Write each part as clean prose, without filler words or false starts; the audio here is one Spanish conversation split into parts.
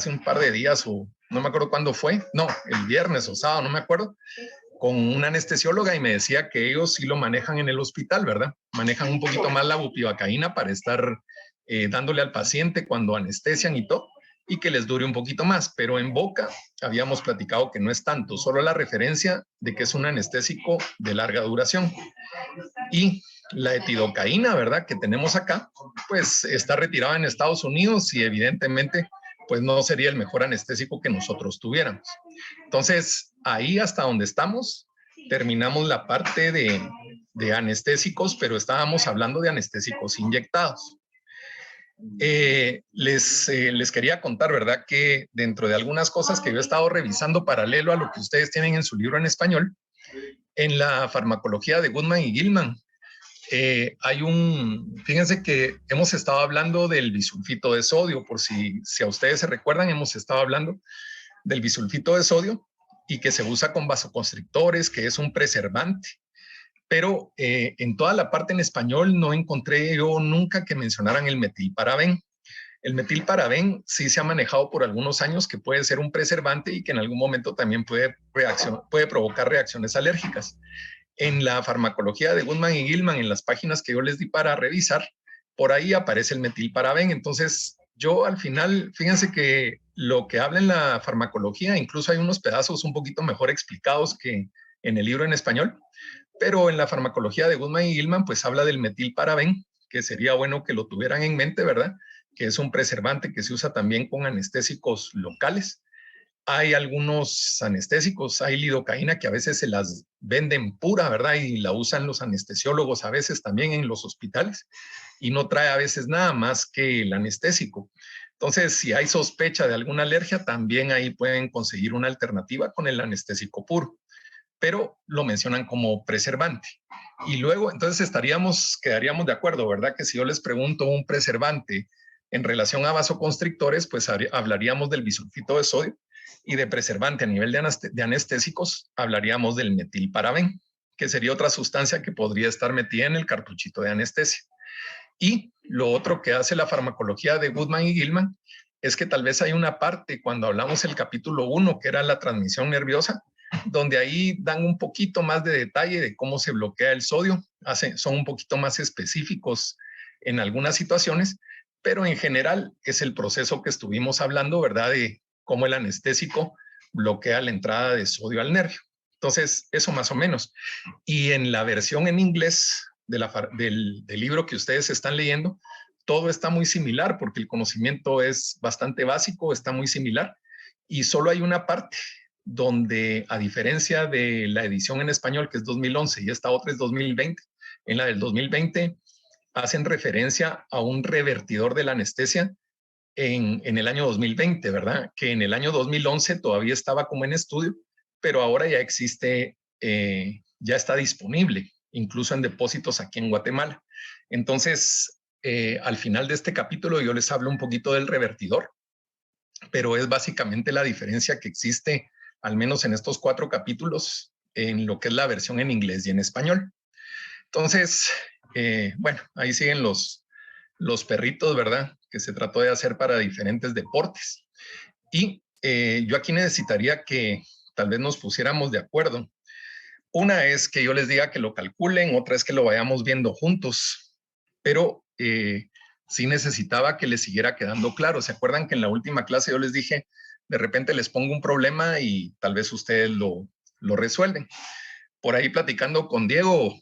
un par de días o no me acuerdo cuándo fue, no, el viernes o sábado, no me acuerdo, con una anestesióloga y me decía que ellos sí lo manejan en el hospital, ¿verdad? Manejan un poquito más la bupivacaína para estar dándole al paciente cuando anestesian y todo, y que les dure un poquito más, pero en boca habíamos platicado que no es tanto, solo la referencia de que es un anestésico de larga duración. Y la etidocaína, ¿verdad?, que tenemos acá, pues está retirada en Estados Unidos y evidentemente pues no sería el mejor anestésico que nosotros tuviéramos. Entonces, ahí hasta donde estamos, terminamos la parte de anestésicos, pero estábamos hablando de anestésicos inyectados. Les quería contar, ¿verdad?, que dentro de algunas cosas que yo he estado revisando paralelo a lo que ustedes tienen en su libro en español, en la farmacología de Goodman y Gilman, fíjense que hemos estado hablando del bisulfito de sodio, por si a ustedes se recuerdan, hemos estado hablando del bisulfito de sodio y que se usa con vasoconstrictores, que es un preservante. Pero en toda la parte en español no encontré yo nunca que mencionaran el metilparabén. El metilparabén sí se ha manejado por algunos años que puede ser un preservante y que en algún momento también puede provocar reacciones alérgicas. En la farmacología de Goodman y Gilman, en las páginas que yo les di para revisar, por ahí aparece el metilparabén. Entonces, yo al final, fíjense que lo que habla en la farmacología, incluso hay unos pedazos un poquito mejor explicados que en el libro en español, pero en la farmacología de Goodman y Gilman, pues habla del metilparabén, que sería bueno que lo tuvieran en mente, ¿verdad?, que es un preservante que se usa también con anestésicos locales. Hay algunos anestésicos, hay lidocaína que a veces se las venden pura, ¿verdad? Y la usan los anestesiólogos a veces también en los hospitales y no trae a veces nada más que el anestésico. Entonces, si hay sospecha de alguna alergia, también ahí pueden conseguir una alternativa con el anestésico puro, pero lo mencionan como preservante. Y luego, entonces quedaríamos de acuerdo, ¿verdad? Que si yo les pregunto un preservante en relación a vasoconstrictores, pues hablaríamos del bisulfito de sodio, y de preservante a nivel de anestésicos hablaríamos del metilparabén, que sería otra sustancia que podría estar metida en el cartuchito de anestesia. Y lo otro que hace la farmacología de Goodman y Gilman es que tal vez hay una parte cuando hablamos del capítulo 1, que era la transmisión nerviosa, donde ahí dan un poquito más de detalle de cómo se bloquea el sodio, son un poquito más específicos en algunas situaciones, pero en general es el proceso que estuvimos hablando, ¿verdad?, de cómo el anestésico bloquea la entrada de sodio al nervio. Entonces, eso más o menos. Y en la versión en inglés del libro que ustedes están leyendo, todo está muy similar porque el conocimiento es bastante básico, está muy similar. Y solo hay una parte donde, a diferencia de la edición en español, que es 2011, y esta otra es 2020, en la del 2020 hacen referencia a un revertidor de la anestesia en el año 2020, ¿verdad? Que en el año 2011 todavía estaba como en estudio, pero ahora ya existe, ya está disponible, incluso en depósitos aquí en Guatemala. Entonces, al final de este capítulo yo les hablo un poquito del revertidor, pero es básicamente la diferencia que existe, al menos en estos 4 capítulos, en lo que es la versión en inglés y en español. Entonces, bueno, ahí siguen los perritos, ¿verdad?, que se trató de hacer para diferentes deportes. Y yo aquí necesitaría que tal vez nos pusiéramos de acuerdo. Una es que yo les diga que lo calculen, otra es que lo vayamos viendo juntos, pero sí necesitaba que les siguiera quedando claro. ¿Se acuerdan que en la última clase yo les dije, de repente les pongo un problema y tal vez ustedes lo resuelven? Por ahí platicando con Diego,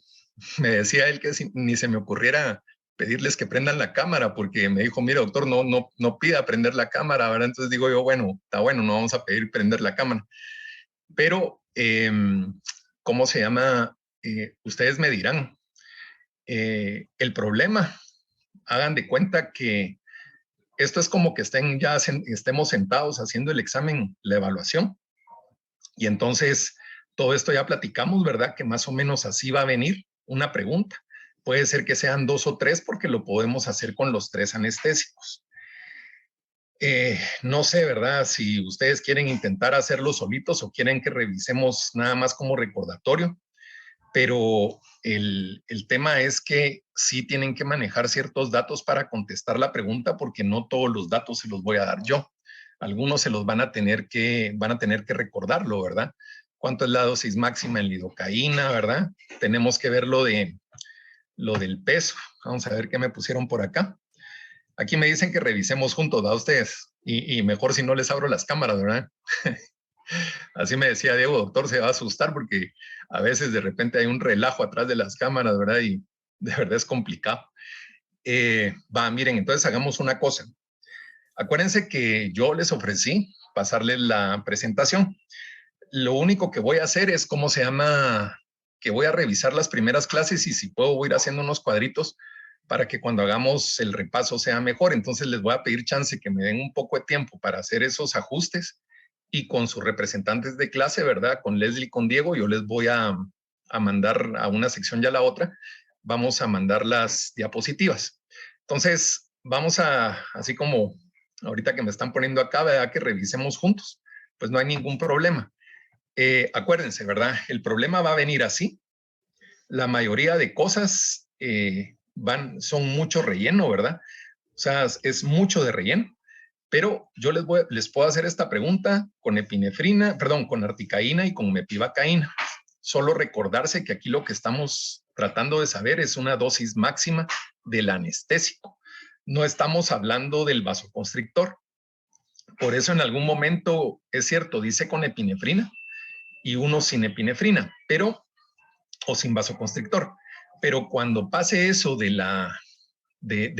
me decía él que ni se me ocurriera pedirles que prendan la cámara, porque me dijo, mire, doctor, no pida prender la cámara, ¿verdad? Entonces digo yo, bueno, está bueno, no vamos a pedir prender la cámara. Pero, ¿cómo se llama? Ustedes me dirán. El problema, hagan de cuenta que esto es como que estemos sentados haciendo el examen, la evaluación, y entonces todo esto ya platicamos, ¿verdad?, que más o menos así va a venir una pregunta. Puede ser que sean 2 o 3 porque lo podemos hacer con los 3 anestésicos. No sé, ¿verdad?, si ustedes quieren intentar hacerlo solitos o quieren que revisemos nada más como recordatorio, pero el tema es que sí tienen que manejar ciertos datos para contestar la pregunta porque no todos los datos se los voy a dar yo. algunos se los van a tener que recordarlo, ¿verdad? ¿Cuánto es la dosis máxima en lidocaína, verdad? Tenemos que ver lo del peso. Vamos a ver qué me pusieron por acá. Aquí me dicen que revisemos juntos, ¿da ustedes? Y mejor si no les abro las cámaras, ¿verdad? Así me decía Diego, doctor, se va a asustar porque a veces de repente hay un relajo atrás de las cámaras, ¿verdad? Y de verdad es complicado. Miren, entonces hagamos una cosa. Acuérdense que yo les ofrecí pasarles la presentación. Lo único que voy a hacer es, ¿cómo se llama? Que voy a revisar las primeras clases y si puedo voy a ir haciendo unos cuadritos para que cuando hagamos el repaso sea mejor. Entonces les voy a pedir chance que me den un poco de tiempo para hacer esos ajustes y con sus representantes de clase, ¿verdad? Con Leslie y con Diego, yo les voy a mandar a una sección y a la otra, vamos a mandar las diapositivas. Entonces, vamos a, así como ahorita que me están poniendo acá, ¿verdad? Que revisemos juntos, pues no hay ningún problema. Acuérdense, ¿verdad? El problema va a venir así. La mayoría de cosas son mucho relleno, ¿verdad? O sea, es mucho de relleno. Pero yo les puedo hacer esta pregunta con epinefrina, perdón, con articaína y con mepivacaína. Solo recordarse que aquí lo que estamos tratando de saber es una dosis máxima del anestésico. No estamos hablando del vasoconstrictor. Por eso en algún momento, es cierto, dice con epinefrina y uno sin epinefrina, o sin vasoconstrictor. Pero cuando pase eso de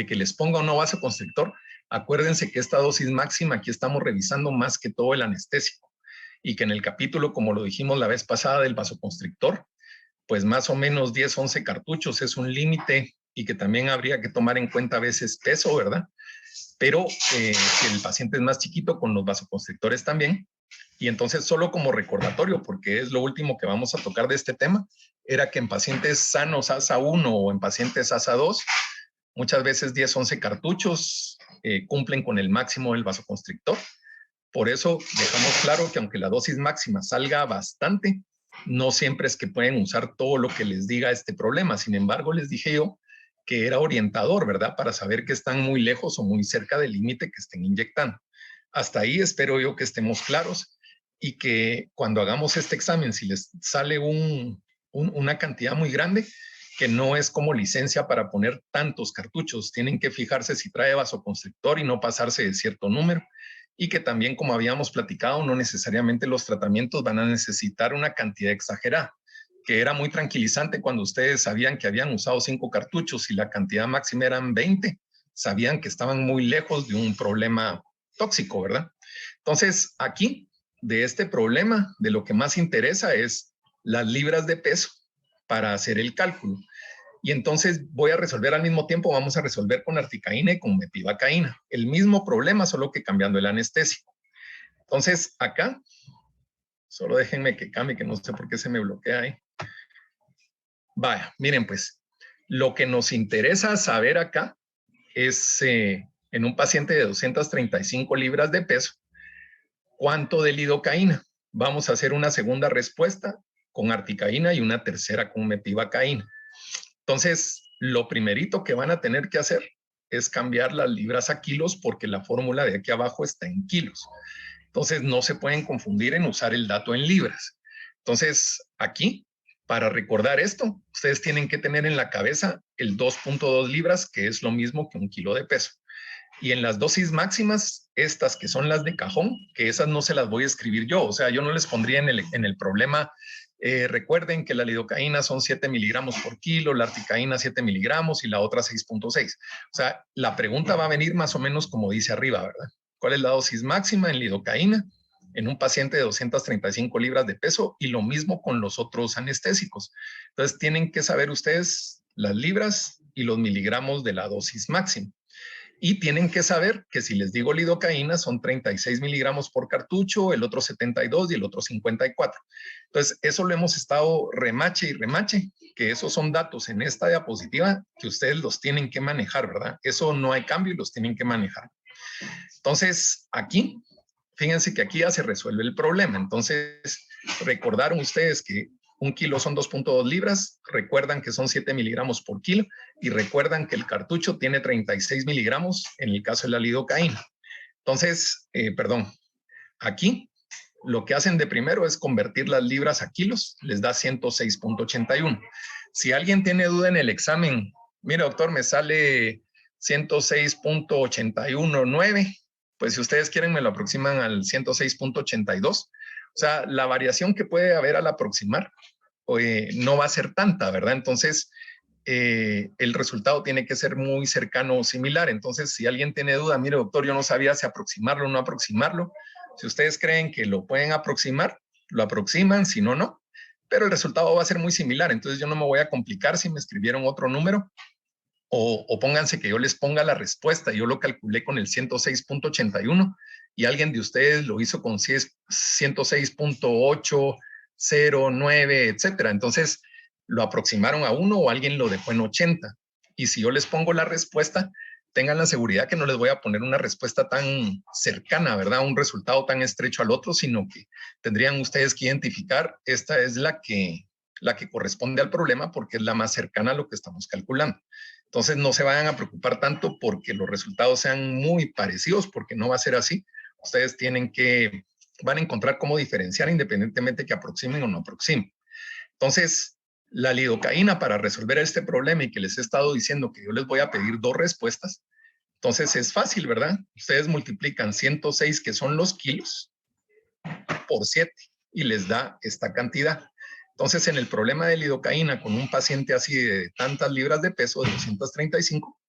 que les ponga o no vasoconstrictor, acuérdense que esta dosis máxima aquí estamos revisando más que todo el anestésico y que en el capítulo, como lo dijimos la vez pasada del vasoconstrictor, pues más o menos 10, 11 cartuchos es un límite y que también habría que tomar en cuenta a veces peso, ¿verdad? Pero si el paciente es más chiquito, con los vasoconstrictores también. Y entonces solo como recordatorio, porque es lo último que vamos a tocar de este tema, era que en pacientes sanos ASA 1 o en pacientes ASA 2, muchas veces 10, 11 cartuchos cumplen con el máximo del vasoconstrictor. Por eso dejamos claro que aunque la dosis máxima salga bastante, no siempre es que pueden usar todo lo que les diga este problema. Sin embargo, les dije yo que era orientador, ¿verdad? Para saber que están muy lejos o muy cerca del límite que estén inyectando. Hasta ahí espero yo que estemos claros y que cuando hagamos este examen, si les sale una cantidad muy grande, que no es como licencia para poner tantos cartuchos, tienen que fijarse si trae vasoconstrictor y no pasarse de cierto número. Y que también, como habíamos platicado, no necesariamente los tratamientos van a necesitar una cantidad exagerada, que era muy tranquilizante cuando ustedes sabían que habían usado 5 cartuchos y la cantidad máxima eran 20, sabían que estaban muy lejos de un problema tóxico, ¿verdad? Entonces, aquí, de este problema, de lo que más interesa es las libras de peso para hacer el cálculo. Y entonces voy a resolver al mismo tiempo, vamos a resolver con articaína y con mepivacaína. El mismo problema, solo que cambiando el anestésico. Entonces, acá, solo déjenme que cambie, que no sé por qué se me bloquea ahí. Vaya, miren pues, lo que nos interesa saber acá es en un paciente de 235 libras de peso, ¿cuánto de lidocaína? Vamos a hacer una segunda respuesta con articaína y una tercera con mepivacaína. Entonces, lo primerito que van a tener que hacer es cambiar las libras a kilos porque la fórmula de aquí abajo está en kilos. Entonces, no se pueden confundir en usar el dato en libras. Entonces, aquí, para recordar esto, ustedes tienen que tener en la cabeza el 2.2 libras, que es lo mismo que 1 kilo de peso. Y en las dosis máximas, estas que son las de cajón, que esas no se las voy a escribir yo, o sea, yo no les pondría en el problema, recuerden que la lidocaína son 7 miligramos por kilo, la articaína 7 miligramos y la otra 6.6. O sea, la pregunta va a venir más o menos como dice arriba, ¿verdad? ¿Cuál es la dosis máxima en lidocaína en un paciente de 235 libras de peso? Y lo mismo con los otros anestésicos. Entonces, tienen que saber ustedes las libras y los miligramos de la dosis máxima. Y tienen que saber que si les digo lidocaína son 36 miligramos por cartucho, el otro 72 y el otro 54. Entonces, eso lo hemos estado remache y remache, que esos son datos en esta diapositiva que ustedes los tienen que manejar, ¿verdad? Eso no hay cambio y los tienen que manejar. Entonces, aquí, fíjense que aquí ya se resuelve el problema. Entonces, recordaron ustedes que 1 kilo son 2.2 libras, recuerdan que son 7 miligramos por kilo y recuerdan que el cartucho tiene 36 miligramos en el caso de la lidocaína. Entonces, perdón, aquí lo que hacen de primero es convertir las libras a kilos, les da 106.81. Si alguien tiene duda en el examen, mira, doctor, me sale 106.819, pues si ustedes quieren me lo aproximan al 106.82. O sea, la variación que puede haber al aproximar no va a ser tanta, ¿verdad? Entonces, el resultado tiene que ser muy cercano o similar. Entonces, si alguien tiene duda, mire, doctor, yo no sabía si aproximarlo o no aproximarlo. Si ustedes creen que lo pueden aproximar, lo aproximan, si no, no. Pero el resultado va a ser muy similar. Entonces, yo no me voy a complicar si me escribieron otro número. O pónganse que yo les ponga la respuesta. Yo lo calculé con el 106.81 y alguien de ustedes lo hizo con 106.809, etcétera. Entonces, lo aproximaron a 1 o alguien lo dejó en 80. Y si yo les pongo la respuesta, tengan la seguridad que no les voy a poner una respuesta tan cercana, ¿verdad? Un resultado tan estrecho al otro, sino que tendrían ustedes que identificar, esta es la que corresponde al problema porque es la más cercana a lo que estamos calculando. Entonces no se vayan a preocupar tanto porque los resultados sean muy parecidos, porque no va a ser así. Ustedes van a encontrar cómo diferenciar independientemente que aproximen o no aproximen. Entonces, la lidocaína para resolver este problema y que les he estado diciendo que yo les voy a pedir 2 respuestas, entonces es fácil, ¿verdad? Ustedes multiplican 106, que son los kilos, por 7 y les da esta cantidad. Entonces, en el problema de lidocaína con un paciente así de tantas libras de peso, de 235,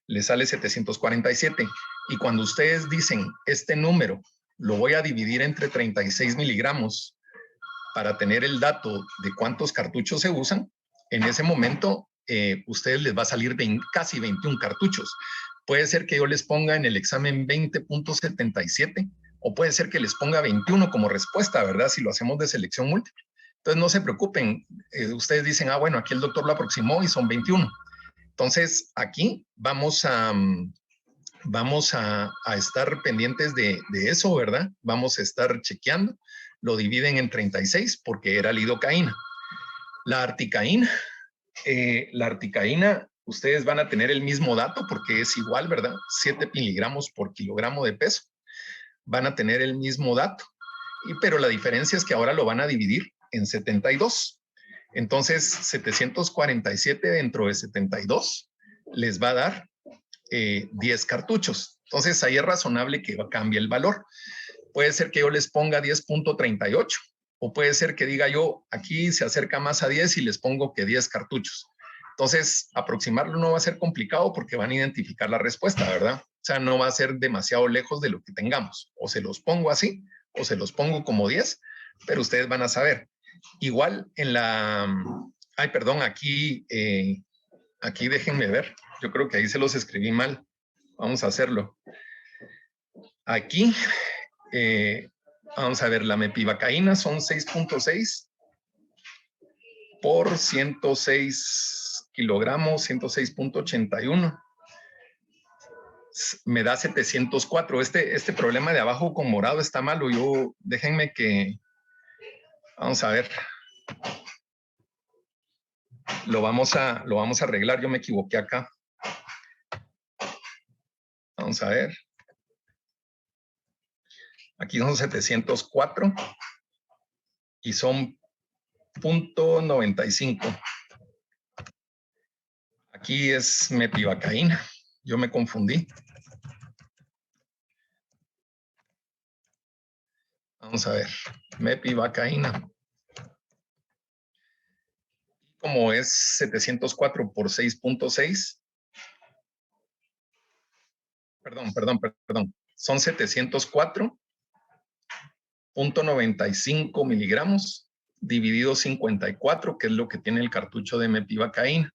le sale 747. Y cuando ustedes dicen, este número lo voy a dividir entre 36 miligramos para tener el dato de cuántos cartuchos se usan, en ese momento ustedes les va a salir casi 21 cartuchos. Puede ser que yo les ponga en el examen 20.77 o puede ser que les ponga 21 como respuesta, ¿verdad? Si lo hacemos de selección múltiple. Entonces no se preocupen, ustedes dicen, bueno, aquí el doctor lo aproximó y son 21. Entonces aquí vamos a estar pendientes de eso, ¿verdad? Vamos a estar chequeando. Lo dividen en 36 porque era lidocaína. La articaína, ustedes van a tener el mismo dato porque es igual, ¿verdad? 7 miligramos por kilogramo de peso. Van a tener el mismo dato, pero la diferencia es que ahora lo van a dividir en 72. Entonces, 747 dentro de 72 les va a dar 10 cartuchos. Entonces, ahí es razonable que cambie el valor. Puede ser que yo les ponga 10.38 o puede ser que diga yo, aquí se acerca más a 10 y les pongo que 10 cartuchos. Entonces, aproximarlo no va a ser complicado porque van a identificar la respuesta, ¿verdad? O sea, no va a ser demasiado lejos de lo que tengamos. O se los pongo así o se los pongo como 10, pero ustedes van a saber. Igual en la... Ay, perdón, aquí déjenme ver. Yo creo que ahí se los escribí mal. Vamos a hacerlo. Aquí, vamos a ver, la mepivacaína son 6.6 por 106 kilogramos, 106.81. Me da 704. Este problema de abajo con morado está malo. Déjenme que... Vamos a ver. Lo vamos a arreglar. Yo me equivoqué acá. Vamos a ver. Aquí son 704 y son 0.95. Aquí es mepivacaína. Yo me confundí. Vamos a ver. Mepivacaína. Como es 704 por 6.6. Perdón. Son 704.95 miligramos dividido 54, que es lo que tiene el cartucho de mepivacaína.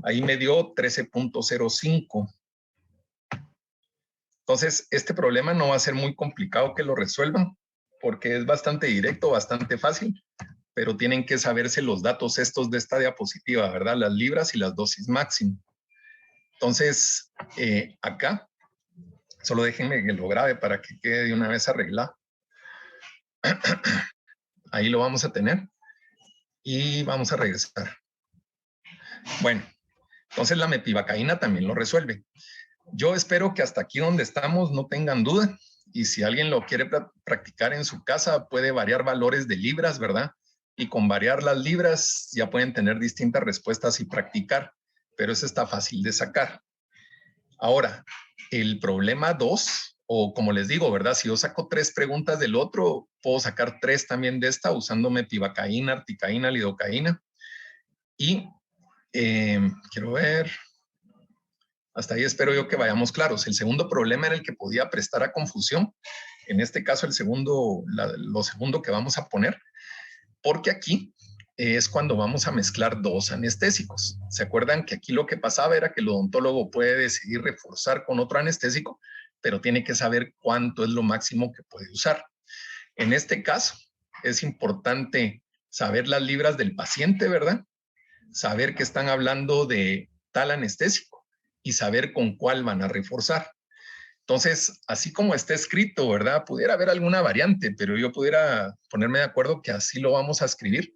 Ahí me dio 13.05. Entonces, este problema no va a ser muy complicado que lo resuelvan, porque es bastante directo, bastante fácil, pero tienen que saberse los datos estos de esta diapositiva, ¿verdad? Las libras y las dosis máxima. Entonces, acá, solo déjenme que lo grabe para que quede de una vez arreglado. Ahí lo vamos a tener y vamos a regresar. Bueno, entonces la mepivacaína también lo resuelve. Yo espero que hasta aquí donde estamos no tengan duda. y si alguien lo quiere practicar en su casa, puede variar valores de libras, ¿verdad? Y con variar las libras ya pueden tener distintas respuestas y practicar, pero eso está fácil de sacar. Ahora, el problema 2, o como les digo, ¿verdad? Si yo saco 3 preguntas del otro, puedo sacar 3 también de esta usando metivacaína, articaína, lidocaína. Y quiero ver, hasta ahí espero yo que vayamos claros. El segundo problema era el que podía prestar a confusión. En este caso, lo segundo que vamos a poner, porque aquí es cuando vamos a mezclar 2 anestésicos. ¿Se acuerdan que aquí lo que pasaba era que el odontólogo puede decidir reforzar con otro anestésico, pero tiene que saber cuánto es lo máximo que puede usar? En este caso, es importante saber las libras del paciente, ¿verdad? Saber que están hablando de tal anestésico y saber con cuál van a reforzar. Entonces, así como está escrito, ¿verdad? Pudiera haber alguna variante, pero yo pudiera ponerme de acuerdo que así lo vamos a escribir.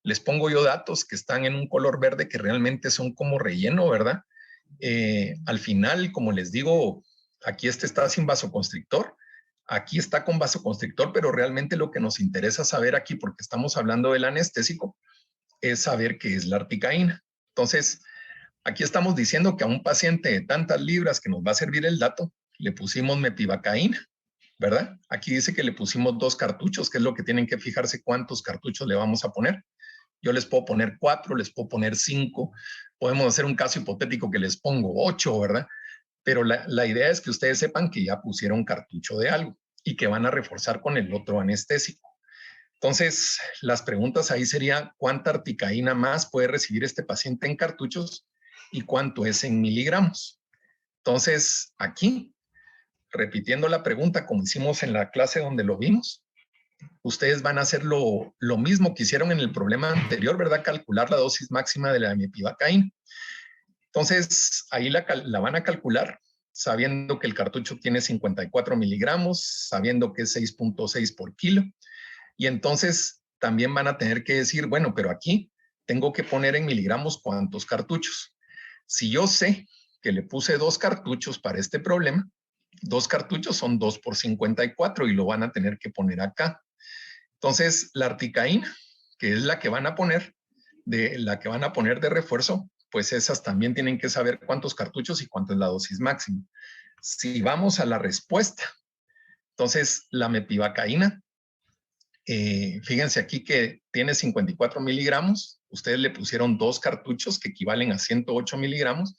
Les pongo yo datos que están en un color verde que realmente son como relleno, ¿verdad? Al final, como les digo, aquí este está sin vasoconstrictor, aquí está con vasoconstrictor, pero realmente lo que nos interesa saber aquí, porque estamos hablando del anestésico, es saber qué es la articaína. Entonces, aquí estamos diciendo que a un paciente de tantas libras que nos va a servir el dato, le pusimos metivacaína, ¿verdad? Aquí dice que le pusimos 2 cartuchos, que es lo que tienen que fijarse cuántos cartuchos le vamos a poner. Yo les puedo poner 4, les puedo poner 5, podemos hacer un caso hipotético que les pongo 8, ¿verdad? Pero la idea es que ustedes sepan que ya pusieron cartucho de algo y que van a reforzar con el otro anestésico. Entonces, las preguntas ahí serían, ¿cuánta articaína más puede recibir este paciente en cartuchos y cuánto es en miligramos? Entonces, aquí, repitiendo la pregunta como hicimos en la clase donde lo vimos, ustedes van a hacer lo mismo que hicieron en el problema anterior, ¿verdad? Calcular la dosis máxima de la metivacaína. Entonces, ahí la van a calcular sabiendo que el cartucho tiene 54 miligramos, sabiendo que es 6.6 por kilo. Y entonces también van a tener que decir, bueno, pero aquí tengo que poner en miligramos cuántos cartuchos. Si yo sé que le puse 2 cartuchos para este problema, 2 cartuchos son 2 por 54 y lo van a tener que poner acá. Entonces, la articaína, que es la que van a poner, de refuerzo, pues esas también tienen que saber cuántos cartuchos y cuánto es la dosis máxima. Si vamos a la respuesta, entonces la metivacaína, fíjense aquí que tiene 54 miligramos, ustedes le pusieron 2 cartuchos que equivalen a 108 miligramos,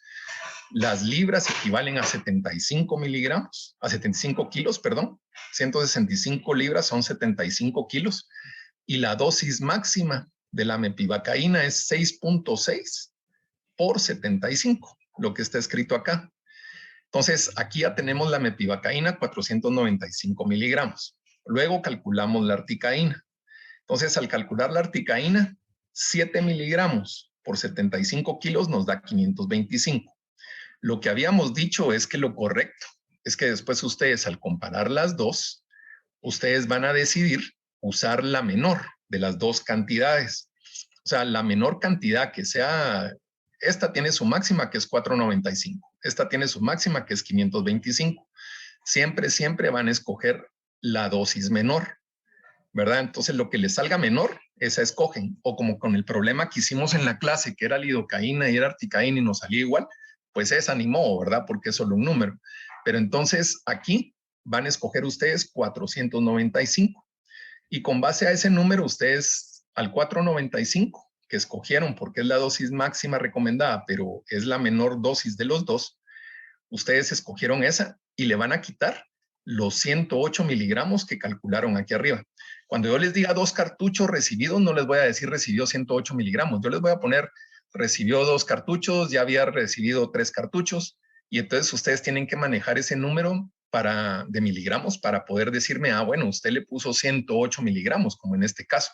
las libras equivalen a 75 miligramos, a 75 kilos, perdón, 165 libras son 75 kilos, y la dosis máxima de la metivacaína es 6.6 por 75, lo que está escrito acá. Entonces, aquí ya tenemos la metivacaína, 495 miligramos. Luego calculamos la articaína. Entonces, al calcular la articaína, 7 miligramos por 75 kilos nos da 525. Lo que habíamos dicho es que lo correcto es que después ustedes, al comparar las dos, ustedes van a decidir usar la menor de las 2 cantidades. O sea, la menor cantidad que sea, esta tiene su máxima que es 495, esta tiene su máxima que es 525. Siempre van a escoger la dosis menor, ¿verdad? Entonces, lo que les salga menor, esa escogen. O como con el problema que hicimos en la clase, que era lidocaína y era articaína y nos salía igual, pues esa ni modo, ¿verdad? Porque es solo un número. Pero entonces aquí van a escoger ustedes 495. Y con base a ese número, ustedes al 495 que escogieron, porque es la dosis máxima recomendada, pero es la menor dosis de los dos, ustedes escogieron esa y le van a quitar los 108 miligramos que calcularon aquí arriba. Cuando yo les diga 2 cartuchos recibidos, no les voy a decir recibió 108 miligramos. Yo les voy a poner recibió 2 cartuchos, ya había recibido 3 cartuchos, y entonces ustedes tienen que manejar ese número de miligramos para poder decirme, bueno, usted le puso 108 miligramos, como en este caso.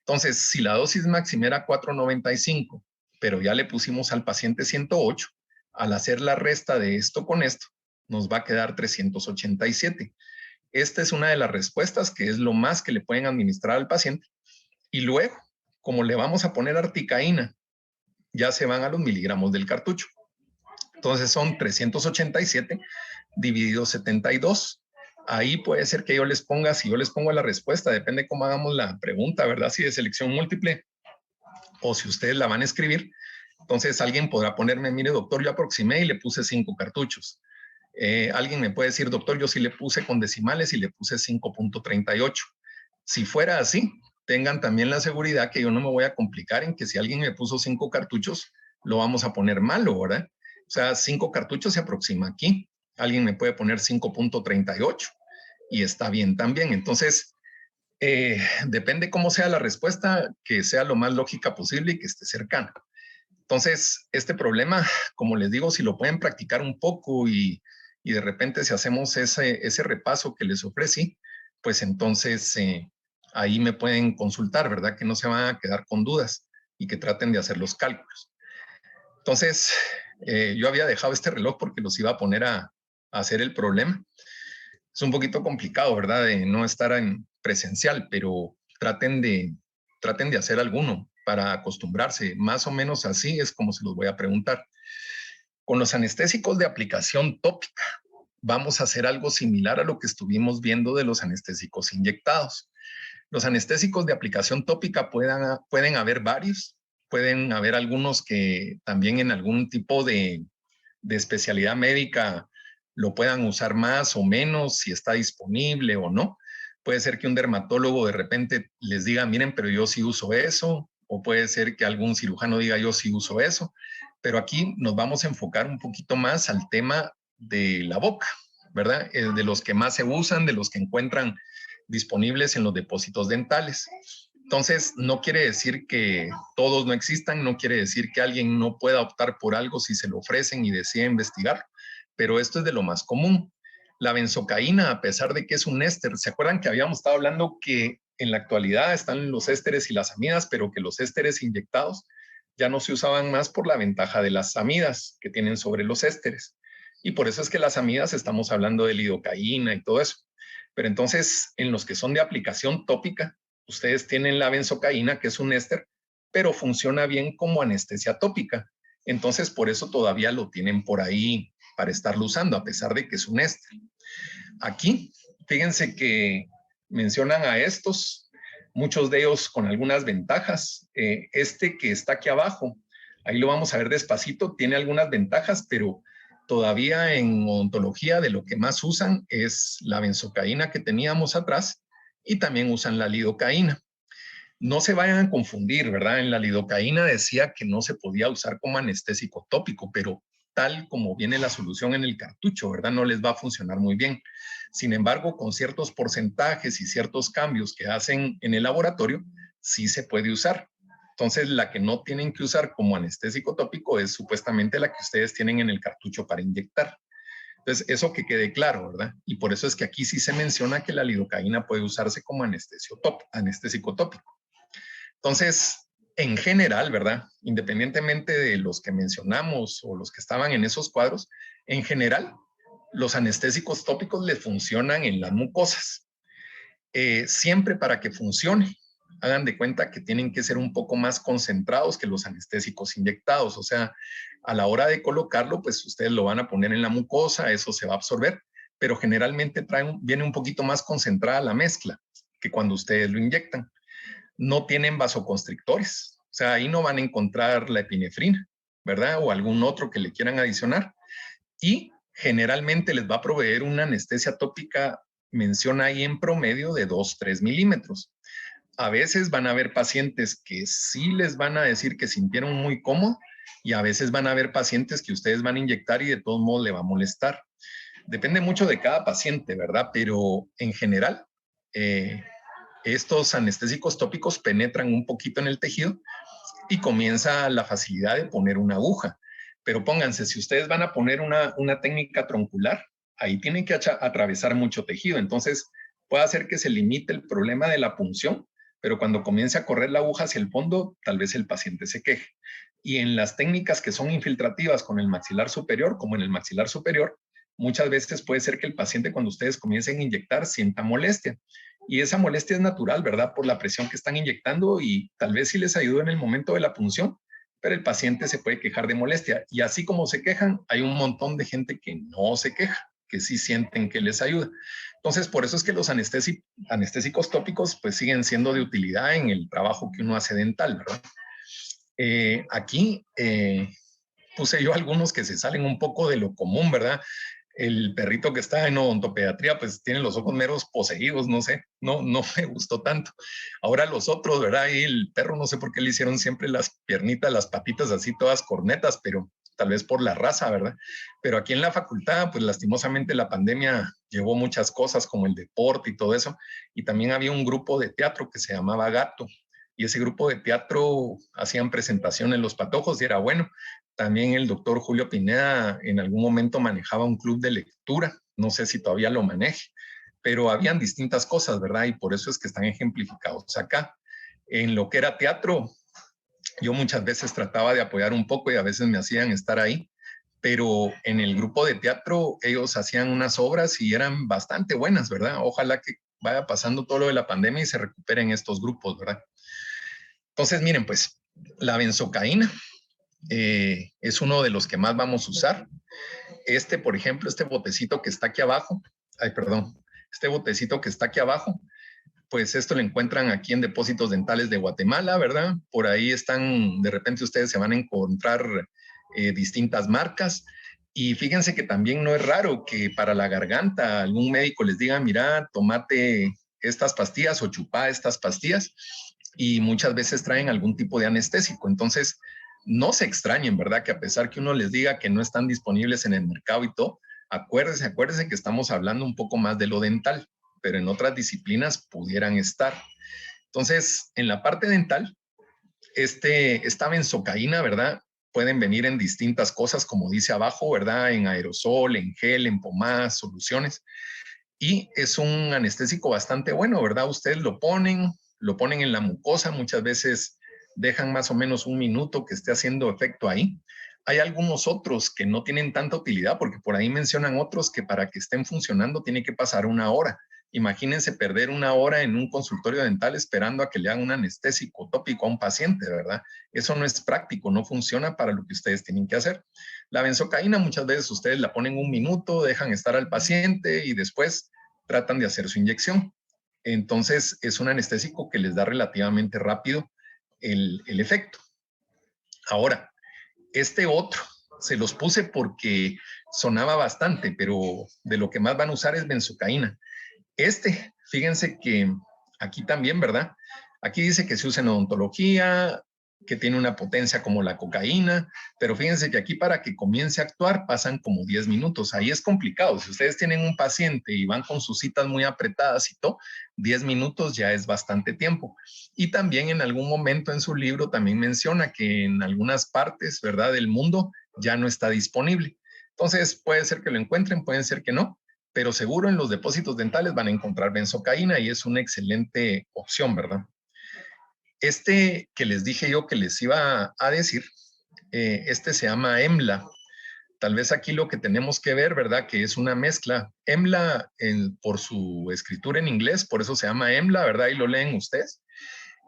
Entonces, si la dosis máxima era 495, pero ya le pusimos al paciente 108, al hacer la resta de esto con esto, nos va a quedar 387. Esta es una de las respuestas que es lo más que le pueden administrar al paciente. Y luego, como le vamos a poner articaína, ya se van a los miligramos del cartucho. Entonces son 387 dividido 72. Ahí puede ser que yo les ponga, si yo les pongo la respuesta, depende cómo hagamos la pregunta, ¿verdad? Si de selección múltiple o si ustedes la van a escribir. Entonces alguien podrá ponerme, mire doctor, yo aproximé y le puse 5 cartuchos. Alguien me puede decir, doctor, yo sí le puse con decimales y le puse 5.38. Si fuera así, tengan también la seguridad que yo no me voy a complicar en que si alguien me puso 5 cartuchos, lo vamos a poner malo, ¿verdad? O sea, 5 cartuchos se aproxima aquí. Alguien me puede poner 5.38 y está bien también. Entonces, depende cómo sea la respuesta, que sea lo más lógica posible y que esté cercana. Entonces, este problema, como les digo, si lo pueden practicar un poco y de repente si hacemos ese repaso que les ofrecí, pues entonces ahí me pueden consultar, ¿verdad? Que no se van a quedar con dudas y que traten de hacer los cálculos. Entonces, yo había dejado este reloj porque los iba a poner a hacer el problema. Es un poquito complicado, ¿verdad? De no estar en presencial, pero traten de hacer alguno para acostumbrarse. Más o menos así es como se los voy a preguntar. Con los anestésicos de aplicación tópica, vamos a hacer algo similar a lo que estuvimos viendo de los anestésicos inyectados. Los anestésicos de aplicación tópica pueden haber varios, pueden haber algunos que también en algún tipo de especialidad médica lo puedan usar más o menos, si está disponible o no. Puede ser que un dermatólogo de repente les diga, miren, pero yo sí uso eso, o puede ser que algún cirujano diga, yo sí uso eso, pero aquí nos vamos a enfocar un poquito más al tema de la boca, ¿verdad? De los que más se usan, de los que encuentran disponibles en los depósitos dentales. Entonces, no quiere decir que todos no existan, no quiere decir que alguien no pueda optar por algo si se lo ofrecen y decide investigar, pero esto es de lo más común. La benzocaína, a pesar de que es un éster, ¿se acuerdan que habíamos estado hablando que en la actualidad están los ésteres y las amidas, pero que los ésteres inyectados ya no se usaban más por la ventaja de las amidas que tienen sobre los ésteres? Y por eso es que las amidas estamos hablando de lidocaína y todo eso. Pero entonces, en los que son de aplicación tópica, ustedes tienen la benzocaína, que es un éster, pero funciona bien como anestesia tópica. Entonces, por eso todavía lo tienen por ahí para estarlo usando, a pesar de que es un éster. Aquí, fíjense que mencionan a estos, muchos de ellos con algunas ventajas. Este que está aquí abajo, ahí lo vamos a ver despacito, tiene algunas ventajas, pero todavía en odontología de lo que más usan es la benzocaína que teníamos atrás y también usan la lidocaína. No se vayan a confundir, ¿verdad? En la lidocaína decía que no se podía usar como anestésico tópico, pero tal como viene la solución en el cartucho, ¿verdad? No les va a funcionar muy bien. Sin embargo, con ciertos porcentajes y ciertos cambios que hacen en el laboratorio, sí se puede usar. Entonces, la que no tienen que usar como anestésico tópico es supuestamente la que ustedes tienen en el cartucho para inyectar. Entonces, eso que quede claro, ¿verdad? Y por eso es que aquí sí se menciona que la lidocaína puede usarse como anestésico tópico. Entonces, en general, ¿verdad? Independientemente de los que mencionamos o los que estaban en esos cuadros, en general, los anestésicos tópicos le funcionan en las mucosas. Siempre para que funcione, hagan de cuenta que tienen que ser un poco más concentrados que los anestésicos inyectados. O sea, a la hora de colocarlo, pues ustedes lo van a poner en la mucosa, eso se va a absorber, pero generalmente viene un poquito más concentrada la mezcla que cuando ustedes lo inyectan. No tienen vasoconstrictores, o sea, ahí no van a encontrar la epinefrina, ¿verdad? O algún otro que le quieran adicionar. Y generalmente les va a proveer una anestesia tópica, menciona ahí en promedio de 2-3 milímetros. A veces van a haber pacientes que sí les van a decir que sintieron muy cómodo y a veces van a haber pacientes que ustedes van a inyectar y de todos modos le va a molestar. Depende mucho de cada paciente, ¿verdad? Pero en general, estos anestésicos tópicos penetran un poquito en el tejido y comienza la facilidad de poner una aguja. Pero pónganse, si ustedes van a poner una técnica troncular, ahí tienen que atravesar mucho tejido. Entonces, puede hacer que se limite el problema de la punción, pero cuando comience a correr la aguja hacia el fondo, tal vez el paciente se queje. Y en las técnicas que son infiltrativas con el maxilar superior, como en el maxilar superior, muchas veces puede ser que el paciente cuando ustedes comiencen a inyectar sienta molestia. Y esa molestia es natural, ¿verdad? Por la presión que están inyectando y tal vez sí les ayuda en el momento de la punción, pero el paciente se puede quejar de molestia. Y así como se quejan, hay un montón de gente que no se queja, que sí sienten que les ayuda. Entonces, por eso es que los anestésicos tópicos pues siguen siendo de utilidad en el trabajo que uno hace dental, ¿verdad? Aquí puse yo algunos que se salen un poco de lo común, ¿verdad? El perrito que está en odontopediatría, pues tiene los ojos meros poseídos, no sé, no me gustó tanto. Ahora los otros, ¿verdad? Y el perro, no sé por qué le hicieron siempre las piernitas, las patitas así, todas cornetas, pero tal vez por la raza, ¿verdad? Pero aquí en la facultad, pues lastimosamente la pandemia llevó muchas cosas como el deporte y todo eso, y también había un grupo de teatro que se llamaba Gato, y ese grupo de teatro hacían presentaciones los patojos y era bueno. También el doctor Julio Pineda en algún momento manejaba un club de lectura, no sé si todavía lo maneje, pero habían distintas cosas, ¿verdad? Y por eso es que están ejemplificados acá. En lo que era teatro, yo muchas veces trataba de apoyar un poco y a veces me hacían estar ahí, pero en el grupo de teatro ellos hacían unas obras y eran bastante buenas, ¿verdad? Ojalá que vaya pasando todo lo de la pandemia y se recuperen estos grupos, ¿verdad? Entonces, miren, pues la benzocaína es uno de los que más vamos a usar. Este, por ejemplo, este botecito que está aquí abajo, este botecito que está aquí abajo, pues esto lo encuentran aquí en Depósitos Dentales de Guatemala, ¿verdad? Por ahí están, de repente ustedes se van a encontrar distintas marcas. Y fíjense que también no es raro que para la garganta algún médico les diga, mira, tomate estas pastillas o chupá estas pastillas, y muchas veces traen algún tipo de anestésico. Entonces, no se extrañen, ¿verdad? Que a pesar que uno les diga que no están disponibles en el mercado y todo, acuérdense que estamos hablando un poco más de lo dental, pero en otras disciplinas pudieran estar. Entonces, en la parte dental, esta benzocaína, ¿verdad? Pueden venir en distintas cosas, como dice abajo, ¿verdad? En aerosol, en gel, en pomadas, soluciones. Y es un anestésico bastante bueno, ¿verdad? Ustedes lo ponen en la mucosa, muchas veces dejan más o menos un minuto que esté haciendo efecto ahí. Hay algunos otros que no tienen tanta utilidad, porque por ahí mencionan otros que para que estén funcionando tiene que pasar una hora. Imagínense perder una hora en un consultorio dental esperando a que le hagan un anestésico tópico a un paciente, ¿verdad? Eso no es práctico, no funciona para lo que ustedes tienen que hacer. La benzocaína muchas veces ustedes la ponen un minuto, dejan estar al paciente y después tratan de hacer su inyección. Entonces es un anestésico que les da relativamente rápido el efecto. Ahora, este otro se los puse porque sonaba bastante, pero de lo que más van a usar es benzocaína. Fíjense que aquí también, ¿verdad? Aquí dice que se usa en odontología, que tiene una potencia como la cocaína, pero fíjense que aquí para que comience a actuar pasan como 10 minutos. Ahí es complicado. Si ustedes tienen un paciente y van con sus citas muy apretadas y todo, 10 minutos ya es bastante tiempo. Y también en algún momento en su libro también menciona que en algunas partes, ¿verdad?, del mundo ya no está disponible. Entonces puede ser que lo encuentren, puede ser que no, pero seguro en los depósitos dentales van a encontrar benzocaína y es una excelente opción, ¿verdad? Este que les dije yo que les iba a decir, este se llama EMLA. Tal vez aquí lo que tenemos que ver, ¿verdad? Que es una mezcla. EMLA, por su escritura en inglés, por eso se llama EMLA, ¿verdad? Y lo leen ustedes.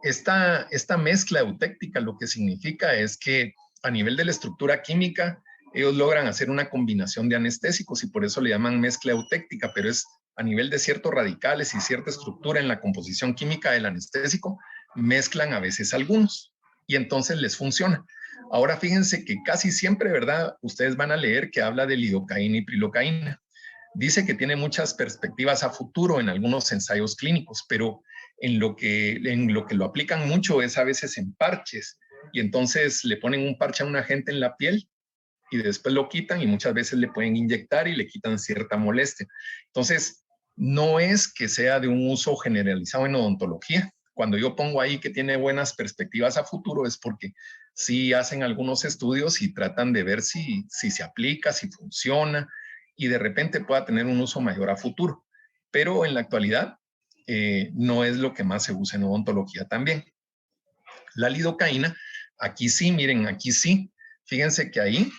Esta mezcla eutéctica lo que significa es que a nivel de la estructura química, ellos logran hacer una combinación de anestésicos y por eso le llaman mezcla eutéctica, pero es a nivel de ciertos radicales y cierta estructura en la composición química del anestésico, mezclan a veces algunos y entonces les funciona. Ahora fíjense que casi siempre, ¿verdad? Ustedes van a leer que habla de lidocaína y prilocaína. Dice que tiene muchas perspectivas a futuro en algunos ensayos clínicos, pero en lo que lo aplican mucho es a veces en parches y entonces le ponen un parche a un agente en la piel y después lo quitan y muchas veces le pueden inyectar y le quitan cierta molestia. Entonces, no es que sea de un uso generalizado en odontología. Cuando yo pongo ahí que tiene buenas perspectivas a futuro es porque sí hacen algunos estudios y tratan de ver si se aplica, si funciona y de repente pueda tener un uso mayor a futuro. Pero en la actualidad no es lo que más se usa en odontología también. La lidocaína, aquí sí, miren, aquí sí. Fíjense que ahí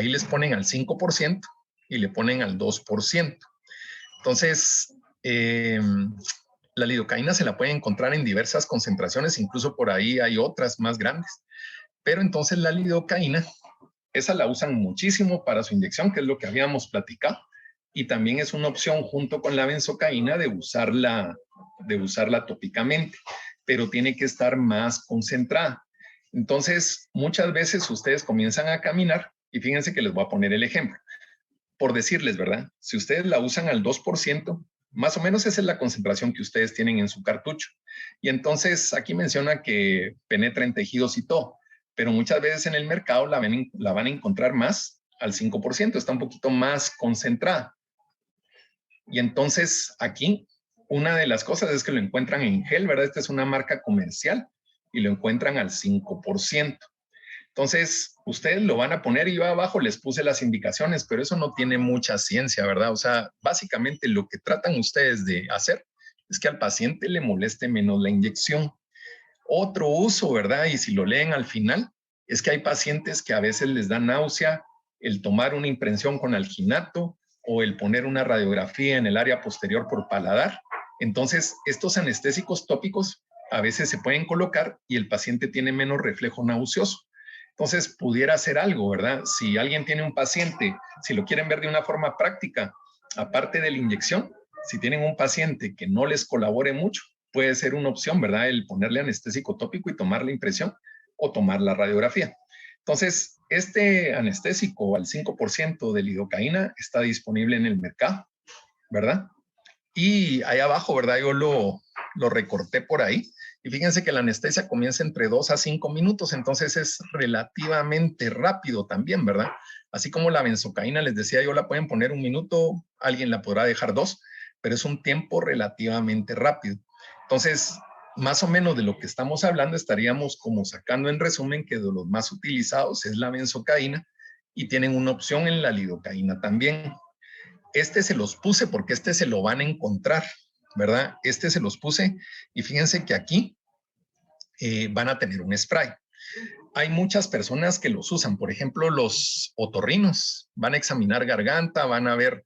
les ponen al 5% y le ponen al 2%. Entonces, la lidocaína se la puede encontrar en diversas concentraciones, incluso por ahí hay otras más grandes. Pero entonces la lidocaína, esa la usan muchísimo para su inyección, que es lo que habíamos platicado. y también es una opción junto con la benzocaína de usarla tópicamente, pero tiene que estar más concentrada. Entonces, muchas veces ustedes comienzan a caminar y fíjense que les voy a poner el ejemplo. Por decirles, ¿verdad? Si ustedes la usan al 2%, más o menos esa es la concentración que ustedes tienen en su cartucho. Y entonces aquí menciona que penetra en tejidos y todo, pero muchas veces en el mercado la van a encontrar más al 5%, está un poquito más concentrada. Y entonces aquí una de las cosas es que lo encuentran en gel, ¿verdad? Esta es una marca comercial y lo encuentran al 5%. Entonces, ustedes lo van a poner y yo abajo les puse las indicaciones, pero eso no tiene mucha ciencia, ¿verdad? O sea, básicamente lo que tratan ustedes de hacer es que al paciente le moleste menos la inyección. Otro uso, ¿verdad? Y si lo leen al final, es que hay pacientes que a veces les da náusea el tomar una impresión con alginato o el poner una radiografía en el área posterior por paladar. Entonces, estos anestésicos tópicos a veces se pueden colocar y el paciente tiene menos reflejo nauseoso. Entonces, pudiera hacer algo, ¿verdad? Si alguien tiene un paciente, si lo quieren ver de una forma práctica, aparte de la inyección, si tienen un paciente que no les colabore mucho, puede ser una opción, ¿verdad? El ponerle anestésico tópico y tomar la impresión o tomar la radiografía. Entonces, este anestésico al 5% de lidocaína está disponible en el mercado, ¿verdad? Y ahí abajo, ¿verdad? Yo lo recorté por ahí. Y fíjense que la anestesia comienza entre 2 a 5 minutos, entonces es relativamente rápido también, ¿verdad? Así como la benzocaína, les decía, yo la pueden poner 1 minuto, alguien la podrá dejar 2, pero es un tiempo relativamente rápido. Entonces, más o menos de lo que estamos hablando, estaríamos como sacando en resumen que de los más utilizados es la benzocaína y tienen una opción en la lidocaína también. Este se los puse porque este se lo van a encontrar, ¿verdad? Este se los puse y fíjense que aquí van a tener un spray. Hay muchas personas que los usan, por ejemplo, los otorrinos, van a examinar garganta, van a ver,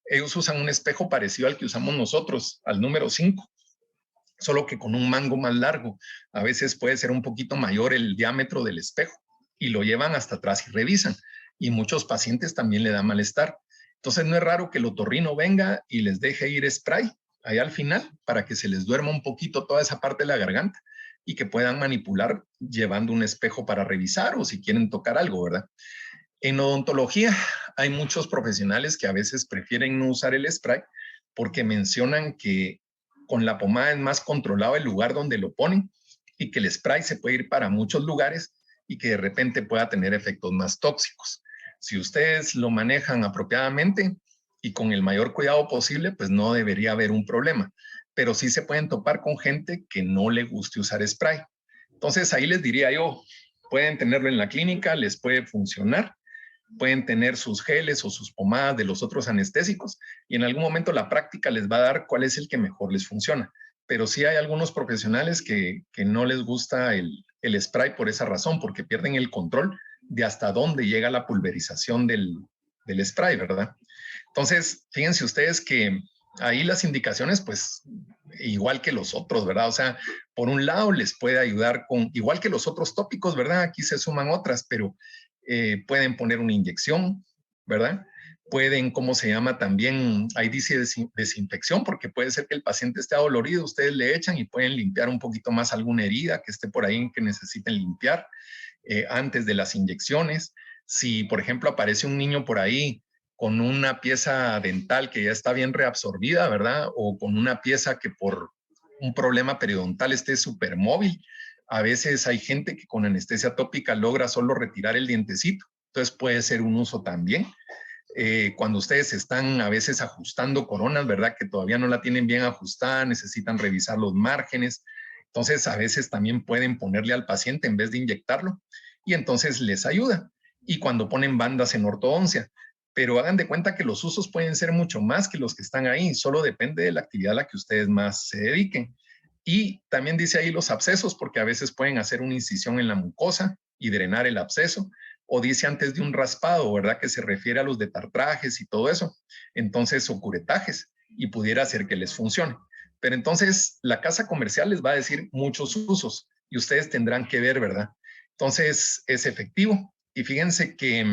ellos usan un espejo parecido al que usamos nosotros, al número 5, solo que con un mango más largo. A veces puede ser un poquito mayor el diámetro del espejo y lo llevan hasta atrás y revisan. Y muchos pacientes también le da malestar. Entonces no es raro que el otorrino venga y les deje ir spray ahí al final para que se les duerma un poquito toda esa parte de la garganta y que puedan manipular llevando un espejo para revisar o si quieren tocar algo, ¿verdad? En odontología hay muchos profesionales que a veces prefieren no usar el spray porque mencionan que con la pomada es más controlado el lugar donde lo ponen y que el spray se puede ir para muchos lugares y que de repente pueda tener efectos más tóxicos. Si ustedes lo manejan apropiadamente y con el mayor cuidado posible, pues no debería haber un problema. Pero sí se pueden topar con gente que no le guste usar spray. Entonces ahí les diría yo, pueden tenerlo en la clínica, les puede funcionar, pueden tener sus geles o sus pomadas de los otros anestésicos y en algún momento la práctica les va a dar cuál es el que mejor les funciona. Pero sí hay algunos profesionales que no les gusta el spray por esa razón, porque pierden el control de hasta dónde llega la pulverización del spray, ¿verdad? Entonces, fíjense ustedes que ahí las indicaciones, pues, igual que los otros, ¿verdad? O sea, por un lado les puede ayudar con, igual que los otros tópicos, ¿verdad? Aquí se suman otras, pero pueden poner una inyección, ¿verdad? Pueden, ¿cómo se llama? También, ahí dice desinfección, porque puede ser que el paciente esté adolorido, ustedes le echan y pueden limpiar un poquito más alguna herida que esté por ahí que necesiten limpiar antes de las inyecciones. Si, por ejemplo, aparece un niño por ahí con una pieza dental que ya está bien reabsorbida, ¿verdad? O con una pieza que por un problema periodontal esté súper móvil. A veces hay gente que con anestesia tópica logra solo retirar el dientecito. Entonces puede ser un uso también. Cuando ustedes están a veces ajustando coronas, ¿verdad? Que todavía no la tienen bien ajustada, necesitan revisar los márgenes. Entonces a veces también pueden ponerle al paciente en vez de inyectarlo y entonces les ayuda. Y cuando ponen bandas en ortodoncia, pero hagan de cuenta que los usos pueden ser mucho más que los que están ahí, solo depende de la actividad a la que ustedes más se dediquen. Y también dice ahí los abscesos, porque a veces pueden hacer una incisión en la mucosa y drenar el absceso, o dice antes de un raspado, ¿verdad? Que se refiere a los detartrajes y todo eso, entonces, o curetajes, y pudiera ser que les funcione. Pero entonces la casa comercial les va a decir muchos usos y ustedes tendrán que ver, ¿verdad? Entonces es efectivo. Y fíjense que